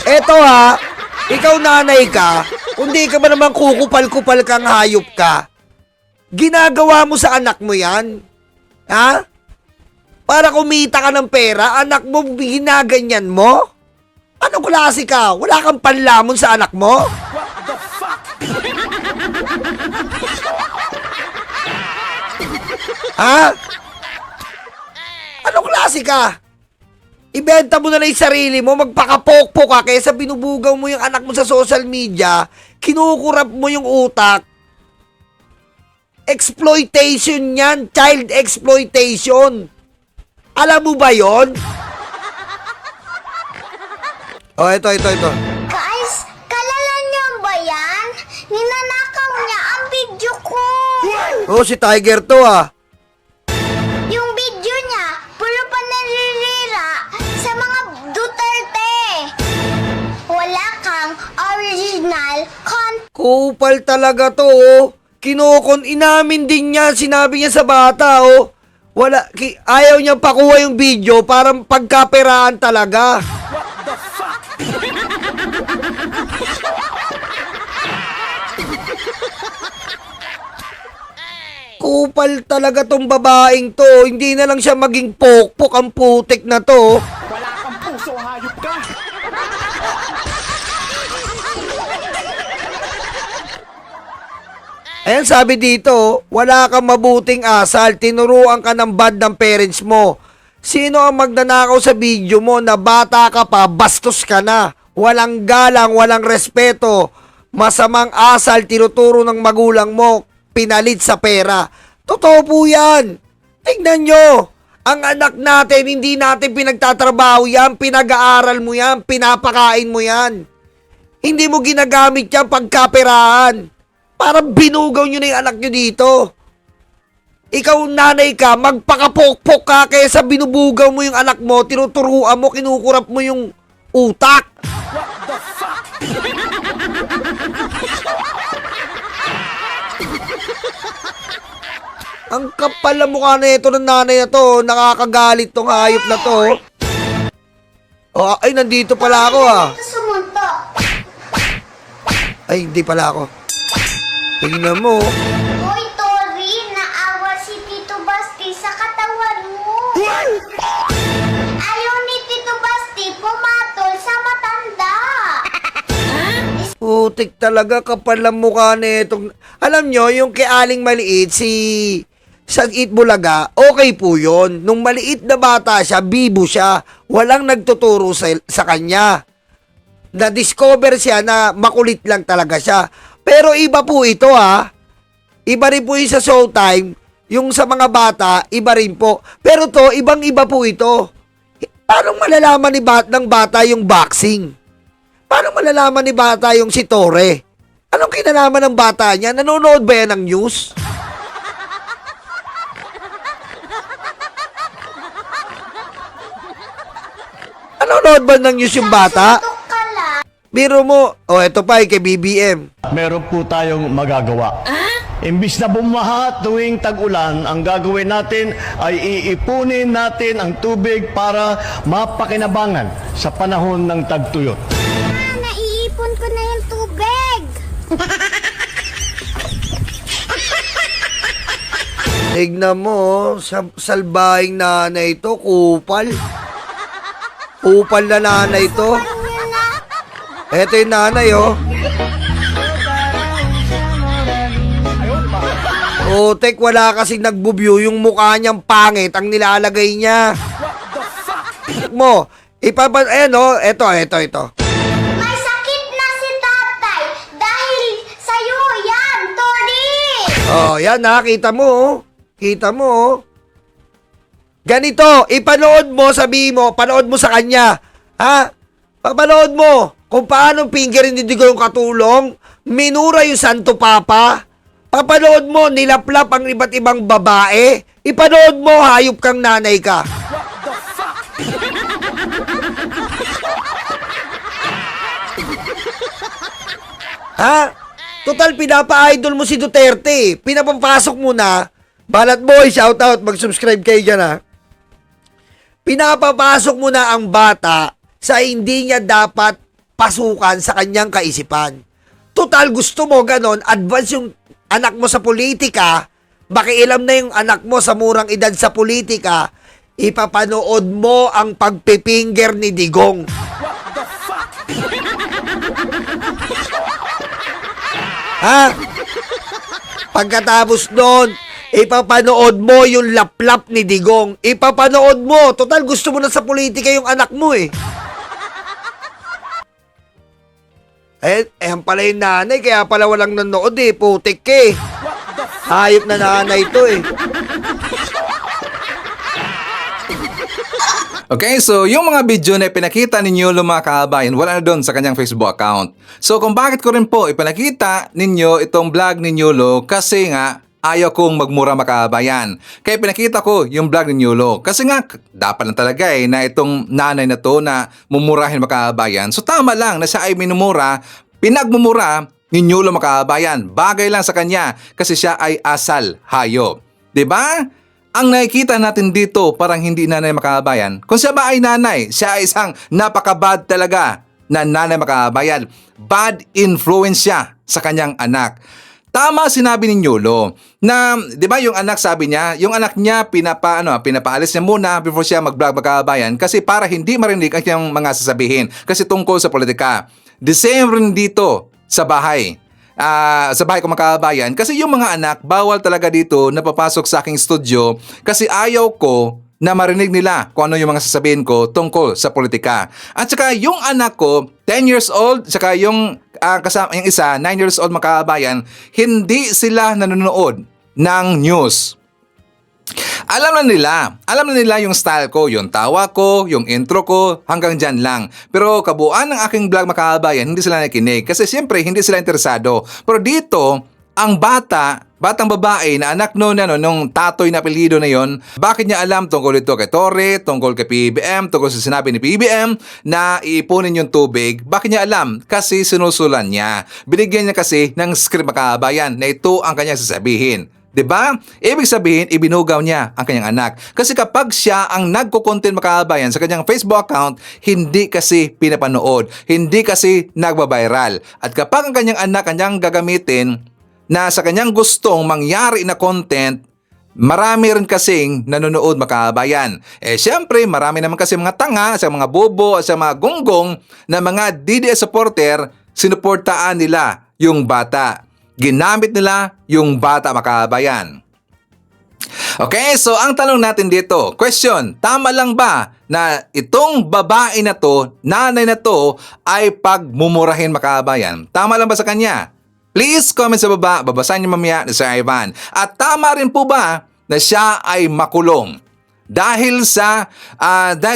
Eto ha, ikaw nanay ka, kundi ka ba naman kukupal-kupal kang hayop ka? Ginagawa mo sa anak mo yan? Ha? Para kumita ka ng pera, anak mo ginaganyan mo? Anong klase ka? Wala kang panlamon sa anak mo? Ha? Anong klase ka? Ibenta mo na lang yung sarili mo, magpakapokpok ka kaysa binubugaw mo yung anak mo sa social media, kinukurap mo yung utak. Exploitation yan, child exploitation. Alam mo ba yon? Oh, ito. Guys, kalala niyo ba yan? Ninanakaw niya ang video ko. Oh, si Tiger to ah. Yung video niya, puro pa nalilira sa mga Duterte. Wala kang original content. Kupal talaga to oh. Inamin din niya, sinabi niya sa bata oh. Ayaw niya pakuha yung video, parang pagkaperaan talaga. Kupal talaga tong babaeng to. Hindi na lang siya maging pokpok ang putik na to. Wala kang puso, hayop ka! Ayan sabi dito, wala kang mabuting asal, tinuruan ka ng bad ng parents mo. Sino ang magnanakaw sa video mo na bata ka pa, bastos ka na, walang galang, walang respeto, masamang asal, tinuturo ng magulang mo, pinalit sa pera. Totoo po yan. Tingnan nyo, ang anak natin, hindi natin pinagtatrabaho yan, pinag-aaral mo yan, pinapakain mo yan. Hindi mo ginagamit yan pagkaperahan. Parang binugaw nyo na yung anak nyo dito. Ikaw nanay ka, magpakapokpok ka kaysa binubugaw mo yung anak mo, tinuturuan mo, kinukurap mo yung utak. Ang kapal na mukha na ito ng nanay na to, nakakagalit tong hayop na to. Oh, ay, nandito pala ako ah. Sumunto. Ay, hindi pala ako. Tingnan mo. Hoy, Tori, naawa si Tito Basti sa katawan mo. Ayaw ni Tito Basti pumatol sa matanda. Putik talaga, kapal ang mukha na itong... Alam nyo, yung kay Aling Maliit, sa Itbulaga, okay po yun. Nung maliit na bata siya, bibo siya. Walang nagtuturo sa kanya. Na-discover siya na makulit lang talaga siya. Pero iba po ito ha. Iba rin po yung sa Showtime. Yung sa mga bata, iba rin po. Pero to, ibang-iba po ito. Paano malalaman ng bata yung boxing? Paano malalaman ni bata yung si Torre? Anong kinalaman ng bata niya? Nanonood ba yan ng news? Nanonood ba ng news yung bata? Suntok ka lang. Biro mo, eto pa kay BBM. meron po tayong magagawa. Imbis na bumaha tuwing tag-ulan, ang gagawin natin ay iipunin natin ang tubig para mapakinabangan sa panahon ng tagtuyot. Naiipon ko na yung tubig. Tignan mo, salbahing nanay ito, kupal. Kupal na nanay ito. Yun na. Eto yung nanay, oh. Tek, wala kasing nagbo-view yung mukha niyang pangit ang nilalagay niya. Mo, ayan, oh, eto. May sakit na si tatay dahil sa'yo yan, Tori. Oh, yan ha, kita mo, oh. Kita mo, oh. Ganito, ipanood mo, sabihin mo, panood mo sa kanya. Ha? Papanood mo kung paano fingerin ni Digong katulong, minura yung Santo Papa. Papanood mo, nilaplap ang iba't ibang babae. Ipanood mo, hayop kang nanay ka. Ha? Total, pinapa-idol mo si Duterte. Pinapapasok mo na. Balat boy, shoutout, mag-subscribe kayo dyan ha. Pinapapasok mo na ang bata sa hindi niya dapat pasukan sa kanyang kaisipan. Total, gusto mo ganon, advance yung anak mo sa politika, makialam na yung anak mo sa murang edad sa politika, ipapanood mo ang pagpipinger ni Digong. Ha? Pagkatapos nun, ipapanood mo yung laplap ni Digong. Ipapanood mo. Total, gusto mo na sa politika yung anak mo eh. Yan pala yung nanay, kaya pala walang nanood eh. Putik eh. Hayop na nanay to eh. Okay, so yung mga video na ipinakita ninyo mga kabayan, wala na doon sa kanyang Facebook account. So kung bakit ko rin po ipinakita ninyo itong vlog ni Nyulo, kasi nga ayaw kong magmura makabayan. Kaya pinakita ko yung vlog ni Nyulo. Kasi nga, dapat lang talaga na itong nanay na to na mumurahin makabayan. So tama lang na siya ay minumura, pinagmumura ni Nyulo makabayan. Bagay lang sa kanya kasi siya ay asal hayop. 'Di ba? Ang nakikita natin dito parang hindi nanay makabayan. Kung siya ba ay nanay, siya ay isang napaka-bad talaga na nanay makabayan. Bad influence siya sa kanyang anak. Tama sinabi ni Nyulo na, di ba yung anak sabi niya, yung anak niya pinapaalis niya muna before siya mag-vlog makabayan kasi para hindi marinig ang kanyang mga sasabihin kasi tungkol sa politika. The same rin dito sa bahay. Sa bahay ko makabayan kasi yung mga anak bawal talaga dito na papasok sa aking studio kasi ayaw ko na marinig nila kung ano yung mga sasabihin ko tungkol sa politika. At saka yung anak ko, 10 years old, saka yung kasama yung isa, 9 years old makabayan, hindi sila nanonood ng news. Alam na nila yung style ko, yung tawa ko, yung intro ko, hanggang dyan lang. Pero kabuuan ng aking vlog makabayan, hindi sila nakikinig kasi siyempre hindi sila interesado. Pero dito, ang batang babae na anak nung tatoy na apelyido na yon, bakit niya alam tungkol ito kay Torre, tungkol kay PBBM, tungkol sa sinabi ni PBBM na iipunin yung tubig? Bakit niya alam? Kasi sinusulan niya. Binigyan niya kasi ng script makabayan na ito ang kanyang sasabihin. 'Di ba? Ibig sabihin, ibinugaw niya ang kanyang anak. Kasi kapag siya ang nagko-content makabayan sa kanyang Facebook account, hindi kasi pinapanood, hindi kasi nagba-viral. At kapag ang kanyang anak kanyang gagamitin na sa kanyang gustong mangyari na content, marami rin kasing nanonood makabayan. Siyempre, marami naman kasi mga tanga, sa mga bobo, sa mga gonggong na mga DDS supporter, sinuportaan nila yung bata. Ginamit nila yung bata makabayan. Okay, so ang tanong natin dito, question, tama lang ba na itong babae na to, nanay na to, ay pagmumurahin makabayan? Tama lang ba sa kanya? Please comment sa baba, babasahin niyo mamaya ni Sir Ivan. At tama rin po ba na siya ay makulong dahil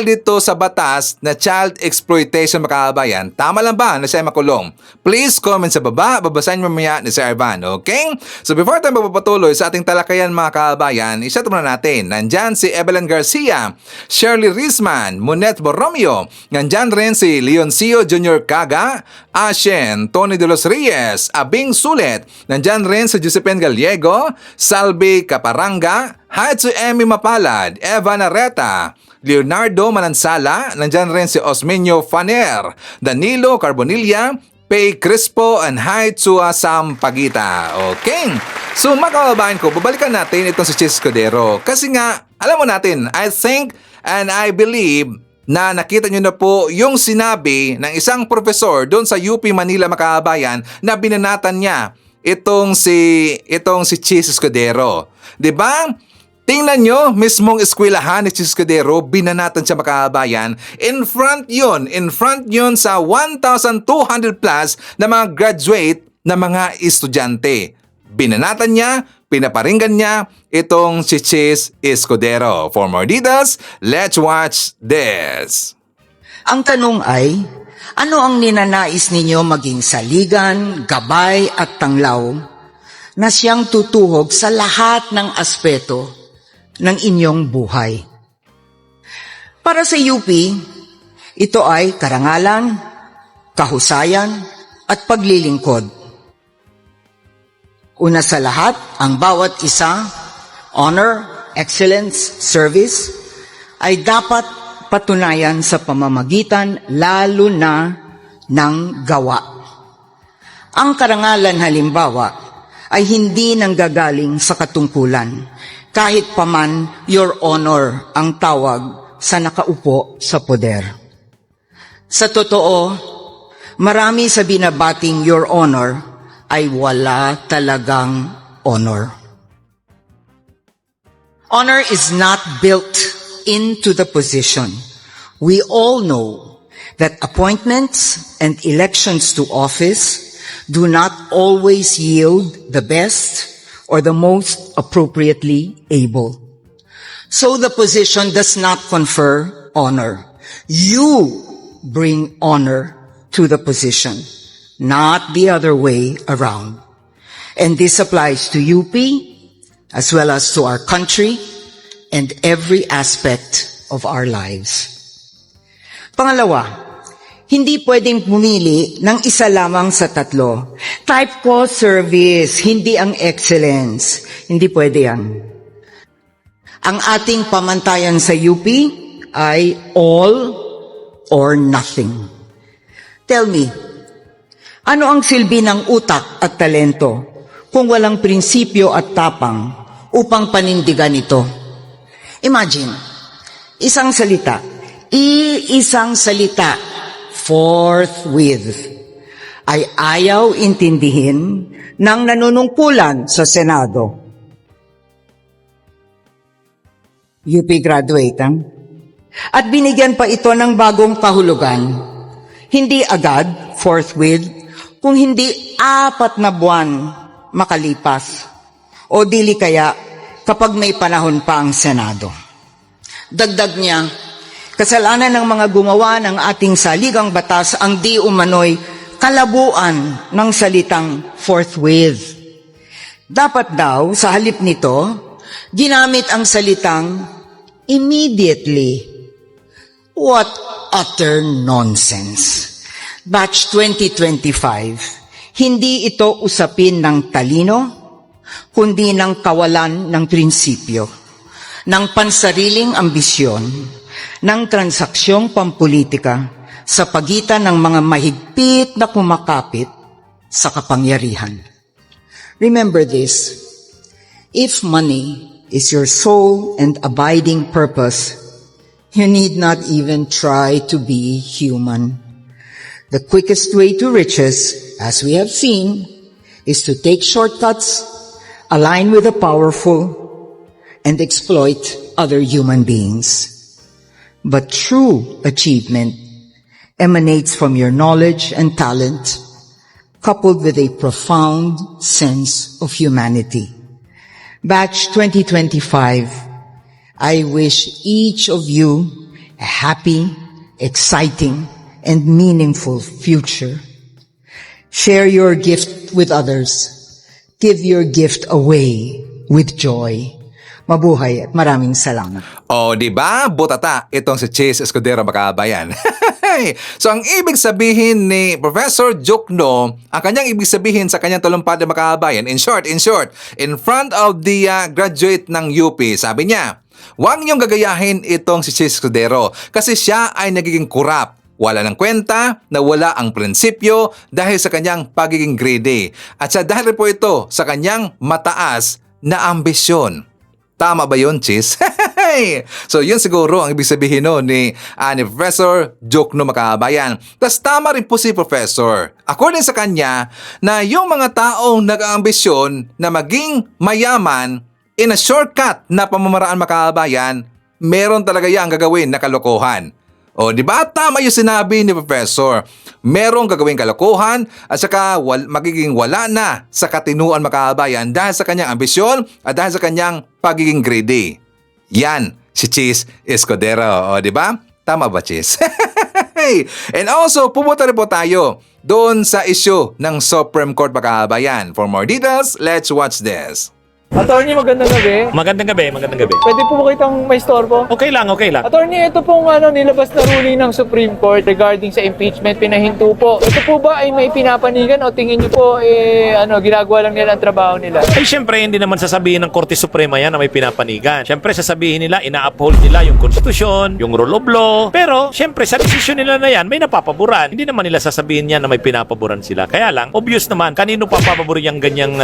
dito sa batas na child exploitation, mga kababayan. Tama lang ba na siya ay makulong? Please comment sa baba, babasahin mo mamaya ni Sir Ivan, okay? So before tayo magpapatuloy sa ating talakayan, mga kababayan, i-shout muna natin. Nandyan si Evelyn Garcia, Shirley Rizman, Monet Borromeo, nandyan rin si Leoncio Jr. Caga, Ashen, Tony de los Reyes, Abing Sulet, nandyan rin si Josephine Gallego, Salvi Caparanga, Hatsu Emmy Mapalad, Eva Nareta, Leonardo Manansala, nandyan rin si Osmeño Faner, Danilo Carbonilla, Pay Crispo, and Hatsu Sampagita. Okay. So mga kababayan ko, babalikan natin itong si Chis Escudero. Kasi nga, alam mo natin, I think and I believe na nakita nyo na po yung sinabi ng isang profesor doon sa UP Manila, mga kababayan, na binanatan niya itong si Chis Escudero. 'Di ba? Tingnan nyo, mismong eskwelahan ni Chis Escudero, binanatan siya, mga kababayan. In front yun sa 1,200 plus na mga graduate na mga estudyante. Binanatan niya, pinaparinggan niya itong si Chis Escudero. For more details, let's watch this. Ang tanong ay, ano ang ninanais ninyo maging saligan, gabay at tanglaw na siyang tutuhog sa lahat ng aspeto ng inyong buhay? Para sa UP, ito ay karangalan, kahusayan at paglilingkod. Una sa lahat, ang bawat isa, honor, excellence, service, ay dapat patunayan sa pamamagitan lalo na ng gawa. Ang karangalan halimbawa ay hindi nanggagaling sa katungkulan, kahit paman your honor ang tawag sa nakaupo sa poder. Sa totoo, marami sa binabating your honor ay wala talagang honor. Honor is not built into the position. We all know that appointments and elections to office do not always yield the best or the most appropriately able. So the position does not confer honor. You bring honor to the position, not the other way around. And this applies to UP as well as to our country and every aspect of our lives. Pangalawa, hindi pwedeng pumili ng isa lamang sa tatlo. Type ko service, hindi ang excellence. Hindi pwede yan. Ang ating pamantayan sa UP ay all or nothing. Tell me, ano ang silbi ng utak at talento kung walang prinsipyo at tapang upang panindigan ito? Imagine, isang salita, forthwith, ay ayaw intindihin ng nanunungkulan sa Senado. UP graduate, At binigyan pa ito ng bagong kahulugan. Hindi agad, forthwith, kung hindi 4 na buwan makalipas. O dili kaya kapag may panahon pa ang Senado. Dagdag niya, kasalanan ng mga gumawa ng ating saligang batas ang di umano'y kalabuan ng salitang forthwith. Dapat daw, sa halip nito, ginamit ang salitang immediately. What utter nonsense. Batch 2025, hindi ito usapin ng talino, kundi ng kawalan ng prinsipyo, ng pansariling ambisyon, ng transaksyong pampolitika sa pagitan ng mga mahigpit na kumakapit sa kapangyarihan. Remember this, if money is your sole and abiding purpose, you need not even try to be human. The quickest way to riches, as we have seen, is to take shortcuts, align with the powerful, and exploit other human beings. But true achievement emanates from your knowledge and talent, coupled with a profound sense of humanity. Batch 2025, I wish each of you a happy, exciting, and meaningful future. Share your gift with others. Give your gift away with joy. Mabuhay at maraming salamat. O, di ba? Butata itong si Chase Escudero, mga kabayan. So, ang ibig sabihin ni Professor Jokno, ang kanyang ibig sabihin sa kanyang talumpati, mga kabayan, in short, in front of the graduate ng UP, sabi niya, huwag niyong gagayahin itong si Chase Escudero kasi siya ay nagiging kurap. Wala ng kwenta, nawala ang prinsipyo dahil sa kanyang pagiging greedy. At sa dahil po ito sa kanyang mataas na ambisyon. Tama ba yun, Chis? So yun siguro ang ibig sabihin no, ni Professor Jokno, mga kabayan. Tas tama rin po si Professor. According sa kanya na yung mga taong nag-aambisyon na maging mayaman in a shortcut na pamamaraan, mga kabayan, meron talaga yan gagawin na kalokohan. O, di ba? Tama yung sinabi ni Professor. Merong gagawing kalokohan at saka magiging wala na sa katinuan, mga kabayan, dahil sa kanyang ambisyon at dahil sa kanyang pagiging greedy. Yan, si Chis Escudero. O, di ba? Tama ba, Chis? And also, pumunta rin po tayo doon sa issue ng Supreme Court, mga kabayan. For more details, let's watch this. Attorney, magandang gabi. Magandang gabi, magandang gabi. Pwede po ba kitang may istorbo? Okay lang, okay lang. Attorney, ito pong nilabas na ruling ng Supreme Court regarding sa impeachment, pinahinto po. Ito po ba ay may pinapanigan o tingin niyo po ginagawa lang nila ang trabaho nila? Ay, syempre, hindi naman sasabihin ng Korte Suprema yan na may pinapanigan. Syempre, sasabihin nila, ina-uphold nila yung konstitusyon, yung rule of law. Pero, syempre, sa desisyon nila na yan, may napapaboran. Hindi naman nila sasabihin yan na may pinapaboran sila. Kaya lang, obvious naman, kanino papaboran yung ganyang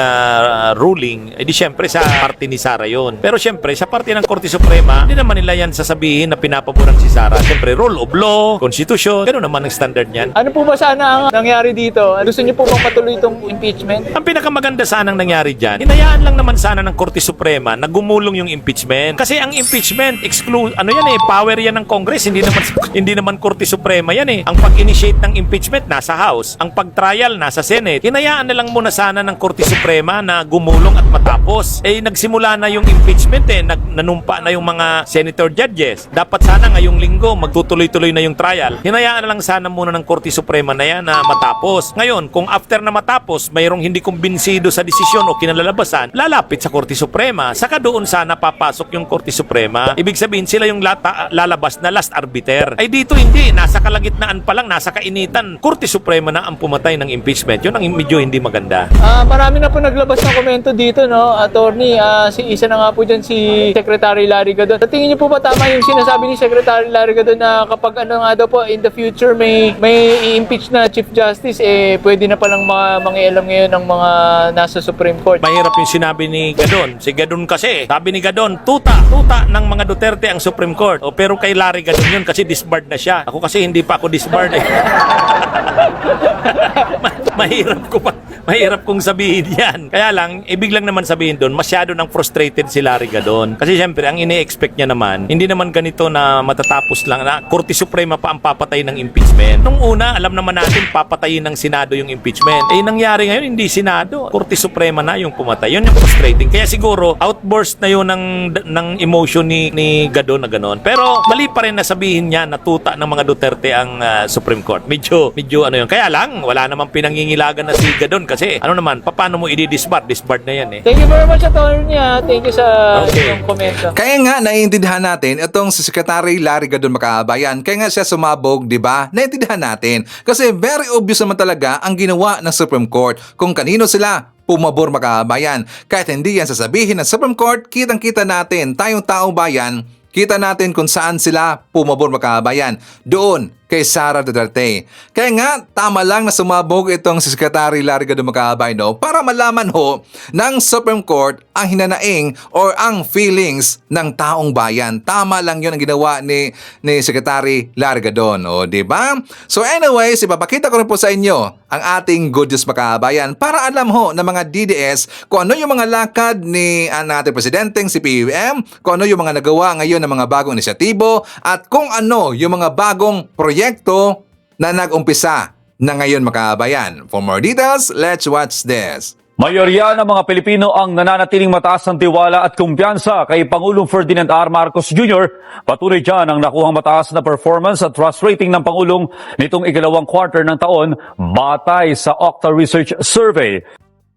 ruling? Eh di syempre, sa parte ni Sara yun. Pero syempre, sa parte ng Korte Suprema, hindi naman nila yan sasabihin na pinapaboran si Sara. Syempre, rule of law, konstitusyon, gano'n naman ang standard niyan. Ano po ba sana ang nangyari dito? Gusto niyo po bang patuloy itong impeachment? Ang pinakamaganda sanang nangyari dyan, hinayaan lang naman sana ng Korte Suprema na gumulong yung impeachment. Kasi ang impeachment, power yan ng Congress, hindi naman Korte Suprema yan eh. Ang pag-initiate ng impeachment, nasa House. Ang pag-trial, nasa Senate. Hinayaan na lang muna sana ng Korte Suprema na gumulong at matapos. Nagsimula na yung impeachment nanumpa na yung mga senator judges. Dapat sana ngayong linggo magtutuloy-tuloy na yung trial. Hinayaan na lang sana muna ng Korte Suprema na yan na matapos. Ngayon, kung after na matapos, mayroong hindi kumbinsido sa desisyon o kinalalabasan, lalapit sa Korte Suprema. Saka doon sana papasok yung Korte Suprema. Ibig sabihin sila yung lalabas na last arbiter. Ay dito hindi, nasa kalagitnaan pa lang, nasa kainitan. Korte Suprema na ang pumatay ng impeachment. Yun ang medyo hindi maganda. Marami na po naglabas ng komento dito, no? Attorney, isa na nga po dyan si Secretary Larry Gadon. Sa tingin niyo po ba tama yung sinasabi ni Secretary Larry Gadon na kapag nga daw po in the future may i-impeach na Chief Justice, pwede na palang mangialam ngayon ng mga nasa Supreme Court? Mahirap yung sinabi ni Gadon. Si Gadon kasi, sabi ni Gadon, tuta ng mga Duterte ang Supreme Court. Pero kay Larry Gadon yun kasi disbarred na siya. Ako kasi hindi pa ako disbarred eh. Mahirap kong sabihin yan. Kaya lang, ibig lang naman sabihin doon, masyado nang frustrated si Larry Gadon. Kasi syempre, ang ini-expect niya naman, hindi naman ganito na matatapos lang na Korte Suprema pa ang papatay ng impeachment. Nung una, alam naman natin, papatayin ng Senado yung impeachment. Nangyari ngayon, hindi Senado. Korte Suprema na yung pumatay. Yun yung frustrating. Kaya siguro, outburst na yun ng emotion ni Gadon na ganon. Pero, mali pa rin na sabihin niya na tuta ng mga Duterte ang Supreme Court. Medyo yun. Kaya lang, wala namang pinangingilagan na si Gadon kasi paano mo i-disbarred? Disbarred na yan eh. Thank you very much, Attorney. Thank you sa inyong komento. Kaya nga, naiintindihan natin itong si Secretary Larry Gadon, mga kabayan. Kaya nga siya sumabog, di ba? Naiintindihan natin. Kasi very obvious naman talaga ang ginawa ng Supreme Court kung kanino sila pumabor, mga kabayan. Kahit hindi yan sasabihin ng Supreme Court, kitang-kita natin, tayong taong bayan, kita natin kung saan sila pumabor, mga kabayan. Doon kay Sara Duterte. Kaya nga, tama lang na sumabog itong si Secretary Larry Gadon, mga kabayan, para malaman ng Supreme Court ang hinanaing or ang feelings ng taong bayan. Tama lang yun ang ginawa ni Secretary Larry Gadon. Di ba? So anyways, ipapakita ko rin po sa inyo ang ating good news, mga kabayan, para alam ng mga DDS kung ano yung mga lakad ni ating presidenteng si PBBM, kung ano yung mga nagawa ngayon ng mga bagong inisyatibo, at kung ano yung mga bagong proyekto na nag-umpisa na ngayon, mga kabayan. For more details, let's watch this. Mayorya ng mga Pilipino ang nananatiling mataas ng tiwala at kumpiyansa kay Pangulong Ferdinand R. Marcos Jr. Patunay dyan ang nakuhang mataas na performance at trust rating ng Pangulong nitong ikalawang quarter ng taon batay sa Okta Research Survey.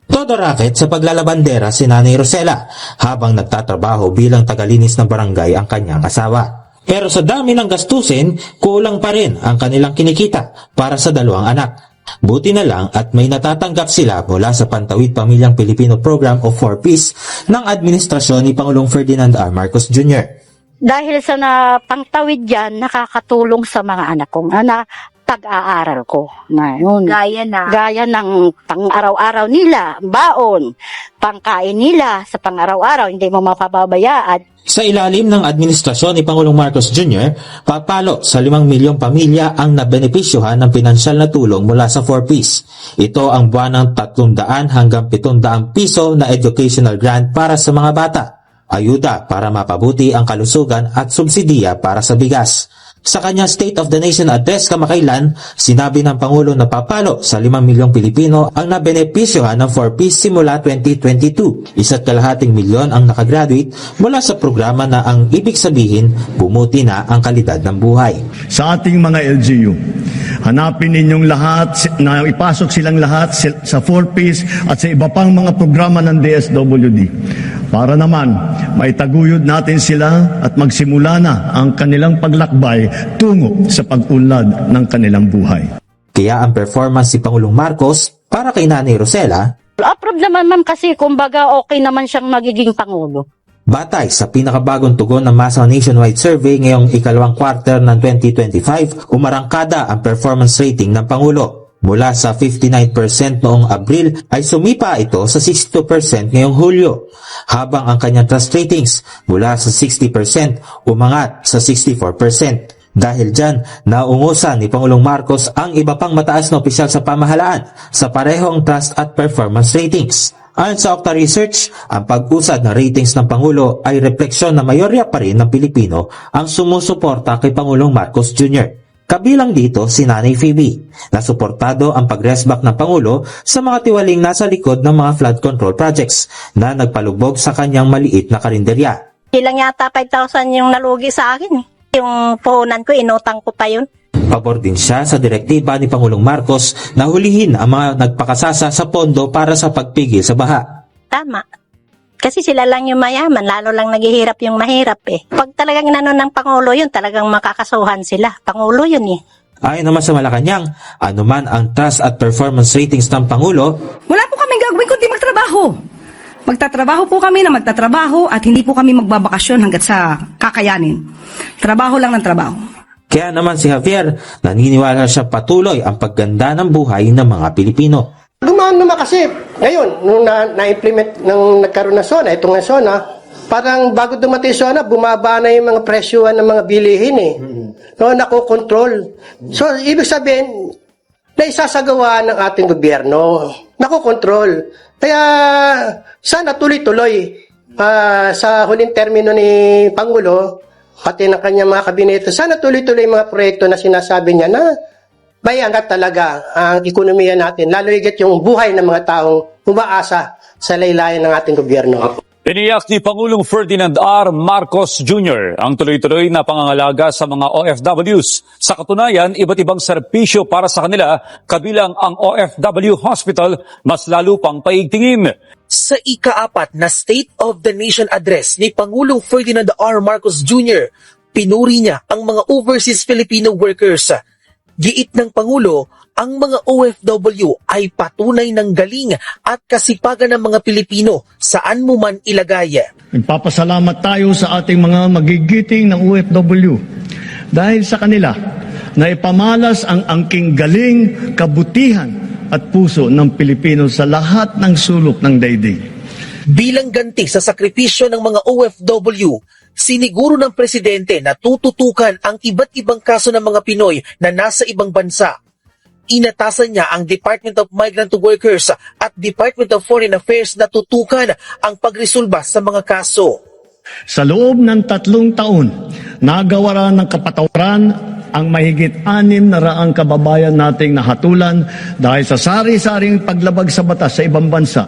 Todo racket sa paglalabandera si Nanay Rosela habang nagtatrabaho bilang tagalinis ng barangay ang kanyang asawa. Pero sa dami ng gastusin, kulang pa rin ang kanilang kinikita para sa dalawang anak. Buti na lang at may natatanggap sila mula sa Pantawid Pamilyang Pilipino Program o 4Ps ng administrasyon ni Pangulong Ferdinand R. Marcos Jr. Dahil sa pangtawid yan, nakakatulong sa mga anak kong tag-aaral ko. Ngayon, gaya ng pang-araw-araw nila, baon, pangkain nila sa pang-araw-araw, hindi mo mapababayaan. Sa ilalim ng administrasyon ni Pangulong Marcos Jr., papalo sa 5 milyong pamilya ang nabenepisyuhan ng pinansyal na tulong mula sa 4Ps. Ito ang buwanang 300 hanggang 700 piso na educational grant para sa mga bata, ayuda para mapabuti ang kalusugan at subsidiya para sa bigas. Sa kanyang State of the Nation address kamakailan, sinabi ng Pangulo na papalo sa 5 milyong Pilipino ang nabenepisyohan ng 4Ps simula 2022. 1.5 milyon ang nakagraduate mula sa programa na ang ibig sabihin, bumuti na ang kalidad ng buhay. Sa ating mga LGU, hanapin ninyong lahat na ipasok silang lahat sa 4Ps at sa iba pang mga programa ng DSWD. Para naman, maitaguyod natin sila at magsimula na ang kanilang paglakbay tungo sa pag-unlad ng kanilang buhay. Kaya ang performance si Pangulong Marcos para kay Nanay Rosela, Approve naman ma'am kasi kumbaga okay naman siyang magiging Pangulo. batay sa pinakabagong tugon ng Masa Nationwide Survey ngayong ikalawang quarter ng 2025, umarangkada ang performance rating ng Pangulo. Mula sa 59% noong Abril ay sumipa ito sa 62% ngayong Hulyo, habang ang kanyang trust ratings mula sa 60% umangat sa 64%. Dahil dyan, naungusan ni Pangulong Marcos ang iba pang mataas na opisyal sa pamahalaan sa parehong trust at performance ratings. Ayon sa Okta Research, ang pag-usad ng ratings ng Pangulo ay refleksyon na mayorya pa rin ng Pilipino ang sumusuporta kay Pangulong Marcos Jr. Kabilang dito si Nanay Phoebe, na suportado ang pag-resback ng Pangulo sa mga tiwaling nasa likod ng mga flood control projects na nagpalubog sa kanyang maliit na karinderya. Ilang yata 5,000 yung nalugi sa akin. Yung puhunan ko, inutang ko pa yun. Pabor din siya sa direktiba ni Pangulong Marcos na hulihin ang mga nagpakasasa sa pondo para sa pagpigil sa baha. Tama. Kasi sila lang yung mayaman, lalo lang naghihirap yung mahirap eh. Pag talagang inanon ng Pangulo yun, talagang makakasuhan sila. Pangulo yun eh. Ayon naman sa Malacanang, anuman ang trust at performance ratings ng Pangulo, wala po kaming gagawin kundi magtrabaho. Magtatrabaho po kami na magtatrabaho at hindi po kami magbabakasyon hanggat sa kakayanin. Trabaho lang ng trabaho. Kaya naman si Javier, naniniwala siya patuloy ang pagganda ng buhay ng mga Pilipino. Dumaan naman kasi, ngayon, nung na-implement ng nagkaroon ng SONA, itong SONA, parang bago dumating SONA, bumaba na yung mga presyuhan ng mga bilihin eh. No, nakokontrol. So, ibig sabihin, naisasagawa ng ating gobyerno. Nakokontrol. Kaya, sana tuloy-tuloy sa huling termino ni Pangulo, pati ng kanyang mga kabineto, sana tuloy-tuloy mga proyekto na sinasabi niya na may angat talaga ang ekonomiya natin, lalo higit yung buhay ng mga taong umaasa sa laylayan ng ating gobyerno. Tiniyak ni Pangulong Ferdinand R. Marcos Jr. ang tuloy-tuloy na pangangalaga sa mga OFWs. Sa katunayan, iba't ibang serbisyo para sa kanila, kabilang ang OFW Hospital, mas lalo pang paigtingin. Sa ika-4 na State of the Nation address ni Pangulong Ferdinand R. Marcos Jr., pinuri niya ang mga overseas Filipino workers. Giit ng Pangulo, ang mga OFW ay patunay ng galing at kasipagan ng mga Pilipino saan mo man ilagay. Nagpapasalamat tayo sa ating mga magigiting ng OFW dahil sa kanila na ipamalas ang angking galing, kabutihan at puso ng Pilipino sa lahat ng sulok ng daigdig. Bilang ganti sa sakripisyo ng mga OFW, siniguro ng Presidente na tututukan ang iba't ibang kaso ng mga Pinoy na nasa ibang bansa. Inatasan niya ang Department of Migrant Workers at Department of Foreign Affairs na tutukan ang pagresolba sa mga kaso. Sa loob ng 3 taon, nagawa ng kapatawaran ang mahigit 600 kababayan nating nahatulan dahil sa sari-saring paglabag sa batas sa ibang bansa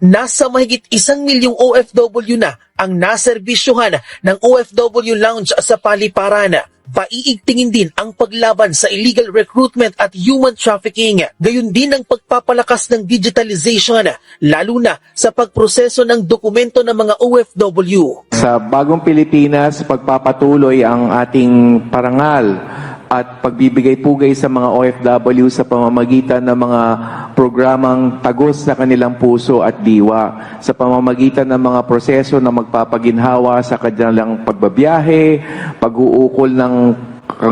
Nasa mahigit 1 milyong OFW na ang naserbisyuhan ng OFW Lounge sa paliparan. Paiigtingin din ang paglaban sa illegal recruitment at human trafficking. Gayon din ang pagpapalakas ng digitalization, lalo na sa pagproseso ng dokumento ng mga OFW. Sa bagong Pilipinas, pagpapatuloy ang ating parangal at pagbibigay-pugay sa mga OFW sa pamamagitan ng mga programang tagos sa kanilang puso at diwa, sa pamamagitan ng mga proseso na magpapaginhawa sa kanilang pagbabiyahe, pag-uukol ng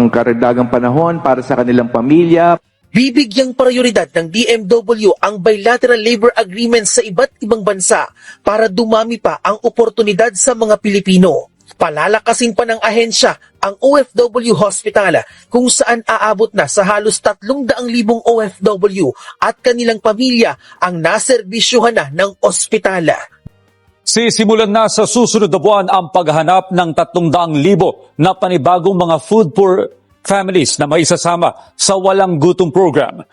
karagdagang panahon para sa kanilang pamilya. Bibigyang prioridad ng DMW ang bilateral labor agreements sa iba't ibang bansa para dumami pa ang oportunidad sa mga Pilipino. Palalakasin pa ng ahensya ang OFW Hospital kung saan aabot na sa halos 300,000 OFW at kanilang pamilya ang naserbisyuhan na ng ospital. Sisimulan na sa susunod na buwan ang paghahanap ng 300,000 na panibagong mga food poor families na maisasama sa Walang Gutom program.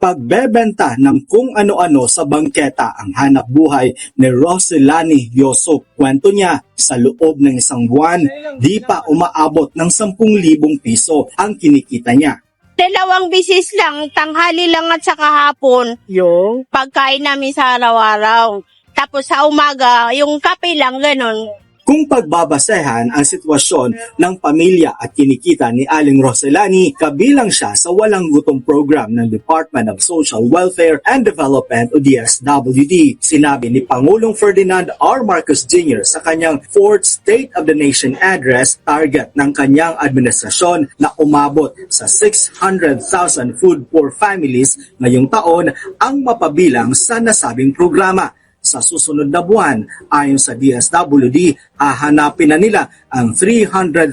Pagbebenta ng kung ano-ano sa bangketa ang hanap buhay ni Roselani Yosop. Kwento niya, sa loob ng 1 buwan, di pa umaabot ng 10,000 piso ang kinikita niya. 2 bisis lang, tanghali lang at saka hapon, yung pagkain namin sa araw-araw. Tapos sa umaga, yung kape lang, ganun. Kung pagbabasehan ang sitwasyon ng pamilya at kinikita ni Aling Roselani, kabilang siya sa Walang Gutom program ng Department of Social Welfare and Development o DSWD. Sinabi ni Pangulong Ferdinand R. Marcos Jr. sa kanyang 4th State of the Nation address, target ng kanyang administrasyon na umabot sa 600,000 food poor families ngayong taon ang mapabilang sa nasabing programa. Sa susunod na buwan, ayon sa DSWD, hahanapin na nila ang 300,000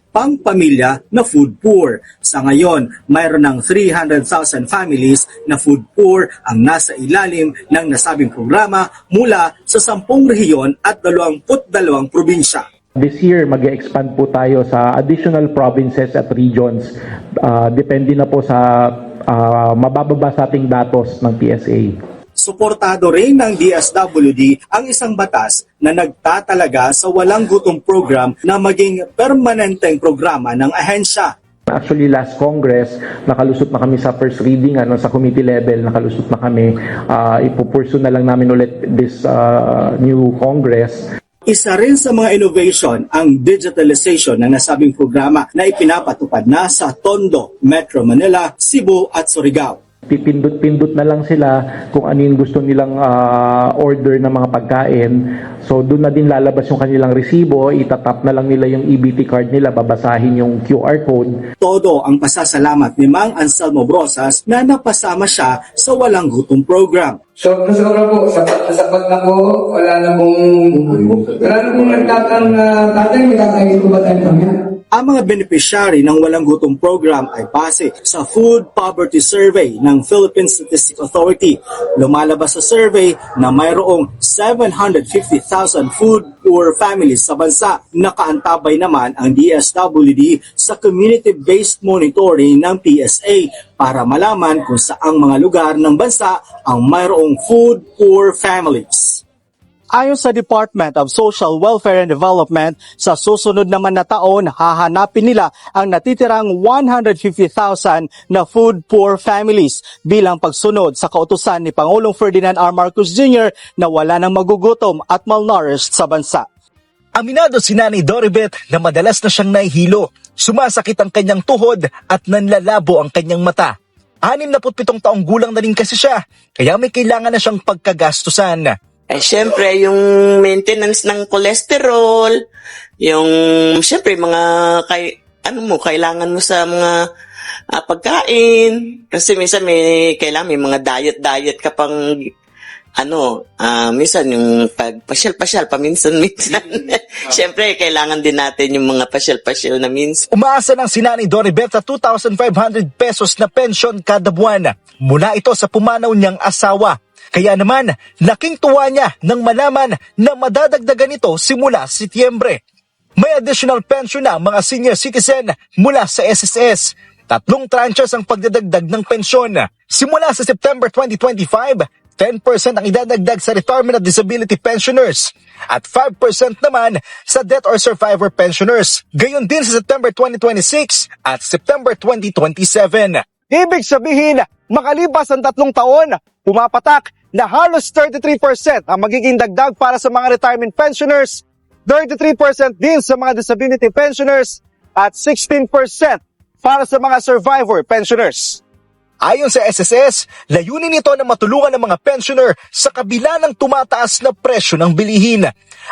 pang-pamilya na food poor. Sa ngayon, mayroon ng 300,000 families na food poor ang nasa ilalim ng nasabing programa mula sa 10 rehiyon at 22 probinsya. This year, mag-expand po tayo sa additional provinces at regions. Depende na po sa mabababa sa ating datos ng PSA. Suportado rin ng DSWD ang isang batas na nagtatalaga sa Walang Gutom program na maging permanenteng programa ng ahensya. Actually, last Congress, nakalusot na kami sa first reading, sa committee level, nakalusot na kami. Ipupursu na lang namin ulit this new Congress. Isa rin sa mga innovation ang digitalization ng nasabing programa na ipinapatupad na sa Tondo, Metro Manila, Cebu at Surigao. Pipindot-pindot na lang sila kung ano yung gusto nilang order ng mga pagkain. So doon na din lalabas yung kanilang resibo, itatap na lang nila yung EBT card nila, babasahin yung QR code. Todo ang pasasalamat ni Mang Anselmo Brosas na napasama siya sa Walang Gutom program. So, sobra po, sapat na po, wala na pong nagtatang tatay, may tatay ko ba tayo kami? Ang mga beneficiary ng Walang Gutom program ay base sa Food Poverty Survey ng Philippine Statistics Authority. Lumalabas sa survey na mayroong 750,000 food poor families sa bansa. Nakaantabay naman ang DSWD sa community-based monitoring ng PSA para malaman kung saang mga lugar ng bansa ang mayroong food poor families. Ayon sa Department of Social Welfare and Development, sa susunod naman na taon, hahanapin nila ang natitirang 150,000 na food poor families bilang pagsunod sa kautusan ni Pangulong Ferdinand R. Marcos Jr. na wala nang magugutom at malnourished sa bansa. Aminado si Nanay Doribet na madalas na siyang nahihilo, sumasakit ang kanyang tuhod at nanlalabo ang kanyang mata. 67 taong gulang na rin kasi siya, kaya may kailangan na siyang pagkagastusan. Siyempre, yung maintenance ng cholesterol, yung, siyempre, mga, kailangan mo sa mga pagkain. Kasi minsan may mga diet ka pang, minsan yung pasyal-pasyal, paminsan-minsan. Siyempre, kailangan din natin yung mga pasyal-pasyal na minsan. Umaasa ng si Nanay Doribet sa 2,500 pesos na pension kada buwan. Mula ito sa pumanaw niyang asawa. Kaya naman, laking tuwa niya nang malaman na madadagdagan ito simula Setyembre. May additional pension na mga senior citizen mula sa SSS. 3 tranches ang pagdadagdag ng pensyon. Simula sa September 2025, 10% ang idadagdag sa retirement at disability pensioners at 5% naman sa death or survivor pensioners. Gayon din sa September 2026 at September 2027. Ibig sabihin, makalipas ang 3 taon, pumapatak na halos 33% ang magiging dagdag para sa mga retirement pensioners, 33% din sa mga disability pensioners, at 16% para sa mga survivor pensioners. Ayon sa SSS, layunin nito na matulungan ng mga pensioner sa kabila ng tumataas na presyo ng bilihin.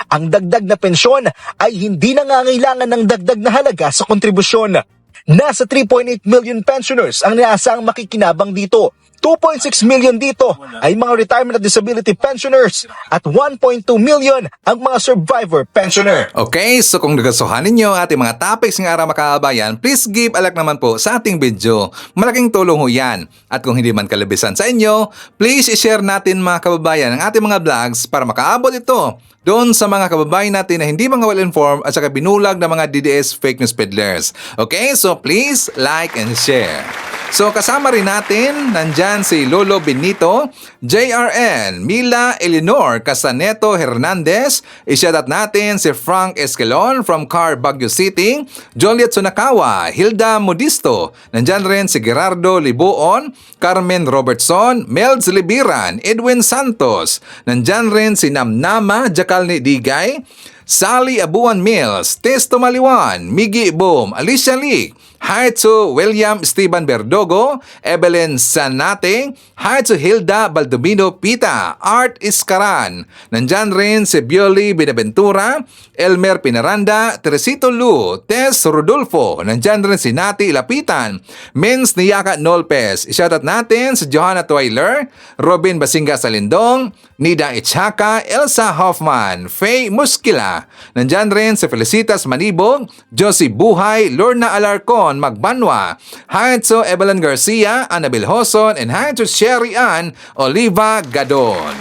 Ang dagdag na pensyon ay hindi nangangailangan ng dagdag na halaga sa kontribusyon. Nasa 3.8 million pensioners ang inaasahang makikinabang dito. 2.6 million dito ay mga retirement at disability pensioners at 1.2 million ang mga survivor pensioner. Okay, so kung nagustuhan ninyo ating mga topics ng araw mga kababayan, please give a like naman po sa ating video. Malaking tulong ho yan. At kung hindi man kalabisan sa inyo, please i-share natin mga kababayan ang ating mga vlogs para makaabot ito doon sa mga kababayan natin na hindi mga well-informed at saka binulag ng mga DDS fake news peddlers. Okay, so please like and share. So kasama rin natin, nandyan si Lolo Benito, JRN, Mila Eleanor Casaneto Hernandez, isyadat natin si Frank Esquelon from Car Baguio City, Joliet Sunakawa, Hilda Modisto, nandyan rin si Gerardo Libuon, Carmen Robertson, Melz Libiran, Edwin Santos, nandyan rin si Namnama Jacalni Digay, Sally Abuan Mills, Testo Maliwan, Miggy Boom, Alicia Lee, hi to William Esteban Berdogo, Evelyn Sanate, hi to Hilda Baldovino Pita, Art Iscaran, nandyan rin si Bioli Binaventura, Elmer Pinaranda, Teresito Lu, Tess Rodolfo, nandyan rin si Nati Lapitan, Mins Niyaka Nolpes, isyatat natin si Johanna Twyler, Robin Basinga Salindong, Nida Ichaka, Elsa Hoffman, Faye Muskila, nandyan rin si Felicitas Manibog, Josie Buhay, Lorna Alarcon Magbanwa, hi to Evelyn Garcia, Annabel Hoson, and hi to Sherry Ann Oliva Gadon.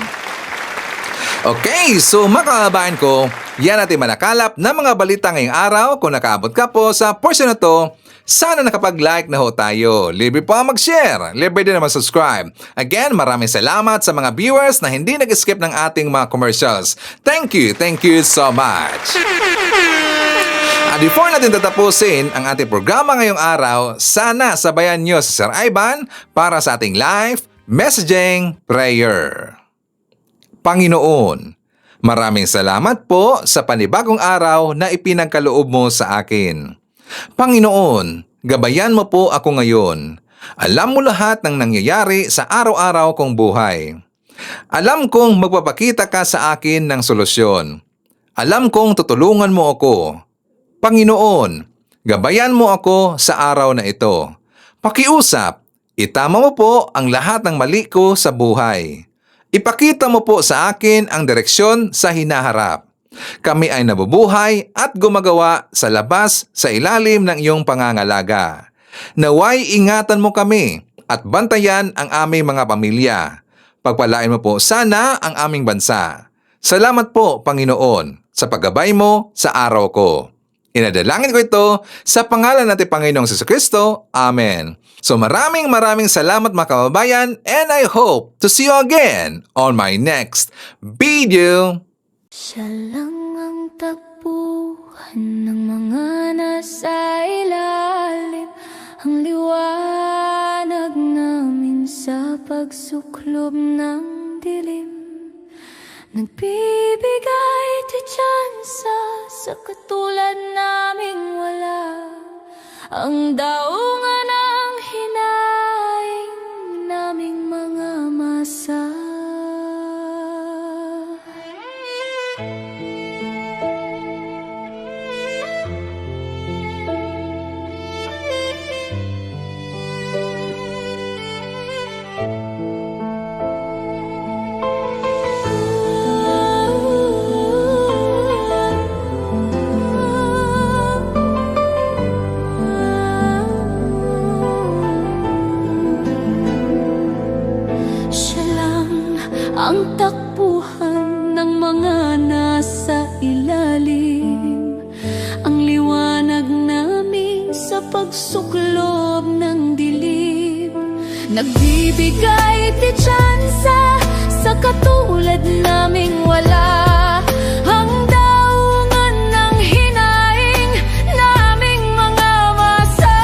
Okay, so mga kababayan ko, yan natin manakalap na mga balita ngayong araw. Kung nakaabot ka po sa portion na to, sana nakapag-like na ho tayo. Libre po ang mag-share. Libre din naman subscribe. Again, maraming salamat sa mga viewers na hindi nag-skip ng ating mga commercials. Thank you so much. At before natin tatapusin ang ating programa ngayong araw, sana sabayan nyo si Sir Ivan para sa ating live messaging prayer. Panginoon, maraming salamat po sa panibagong araw na ipinagkaloob mo sa akin. Panginoon, gabayan mo po ako ngayon. Alam mo lahat ng nangyayari sa araw-araw kong buhay. Alam kong magpapakita ka sa akin ng solusyon. Alam kong tutulungan mo ako. Panginoon, gabayan mo ako sa araw na ito. Pakiusap, itama mo po ang lahat ng mali ko sa buhay. Ipakita mo po sa akin ang direksyon sa hinaharap. Kami ay nabubuhay at gumagawa sa labas sa ilalim ng iyong pangangalaga. Naway ingatan mo kami at bantayan ang aming mga pamilya. Pagpalain mo po sana ang aming bansa. Salamat po, Panginoon, sa paggabay mo sa araw ko. Inadalangin ko ito sa pangalan natin Panginoong Jesucristo. Amen. So maraming salamat mga kababayan, and I hope to see you again on my next video. Siya lang ang takbuhan ng mga nasa ilalim, ang liwanag namin sa pagsuklob ng dilim. Nagbibigay tsansa sa katulad naming wala, ang daungan ng hinaing naming mga masa. Ang takbuhan ng mga nasa ilalim, ang liwanag namin sa pagsuklob ng dilim. Nagbibigay tsansa sa katulad naming wala ang daungan ng hinaing naming mga masa.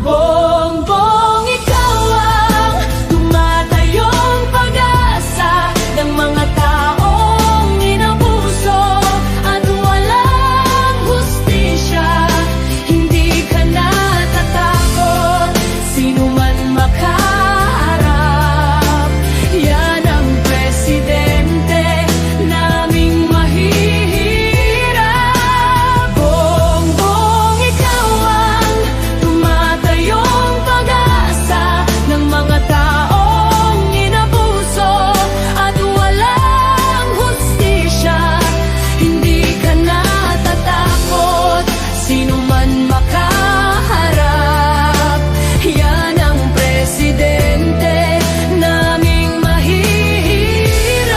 Bongbong, ikaw ang tumatayong pag-asa ng mga taong inabuso at walang hustisya. Hindi ka natatakot, sino man makaharap. Yan ang presidente naming mahihirap. Bongbong, ikaw ang tumatayong pag-asa ng mga taong inabuso at walang hustisya. Hindi ka natatakot, sino man makaharap. Yan ang presidente naming mahihirap.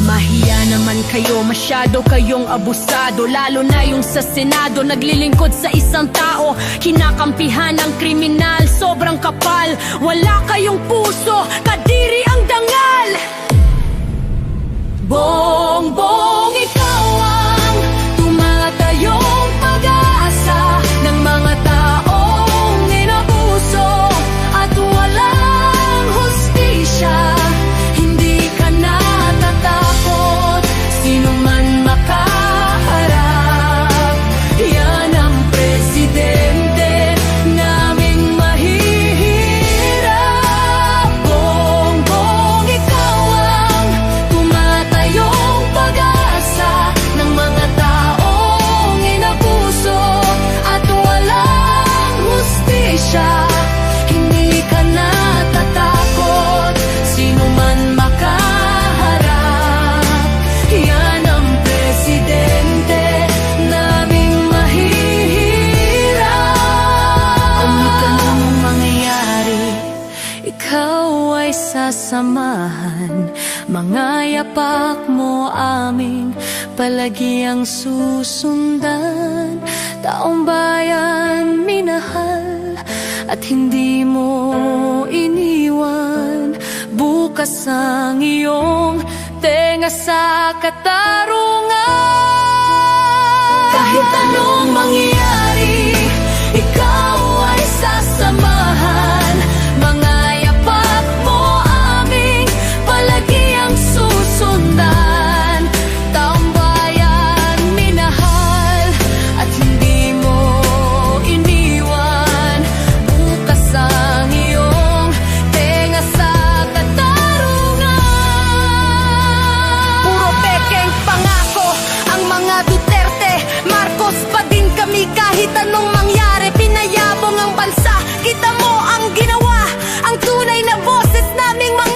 Mahiya naman kayo, masyado kayong abusado, lalo na yung sa Senado. Naglilingkod sa isang tao, kinakampihan ng kriminal. Sobrang kapal, wala kayong puso, kadiri ang dangal. Bongbong, ikaw ang tumatayong pag-asa ng mga taong inabuso at walang hustisya. Hindi ka natatakot, sino man makaharap. Yan ang presidente naming mahihirap. Bongbong, ikaw ang tumatayong pag-asa ng mga taong inabuso at walang hustisya. Hindi ka natatakot, sino man makaharap. Yan ang presidente naming mahihirap. Kung ikanong mangyayari, ikaw ay sasamahan. Mga yapak mo aming palagiang susundan. Taong bayan minahal at hindi mo iniwan. Bukas ang iyong tenga sa katarungan. Kahit anong mangyari, ikaw ay sasamahan. Mga yapak mo aming palagiang susundan. Taong bayan minahal at hindi mo iniwan. Bukas ang iyong tenga sa katarungan. Puro pekeng pangako ang mga Duterte, Marcos pa din kami. Kahit anong mangyari, pinayabong ang bansa. Kita mo ang ginawa, ang tunay na boses naming mga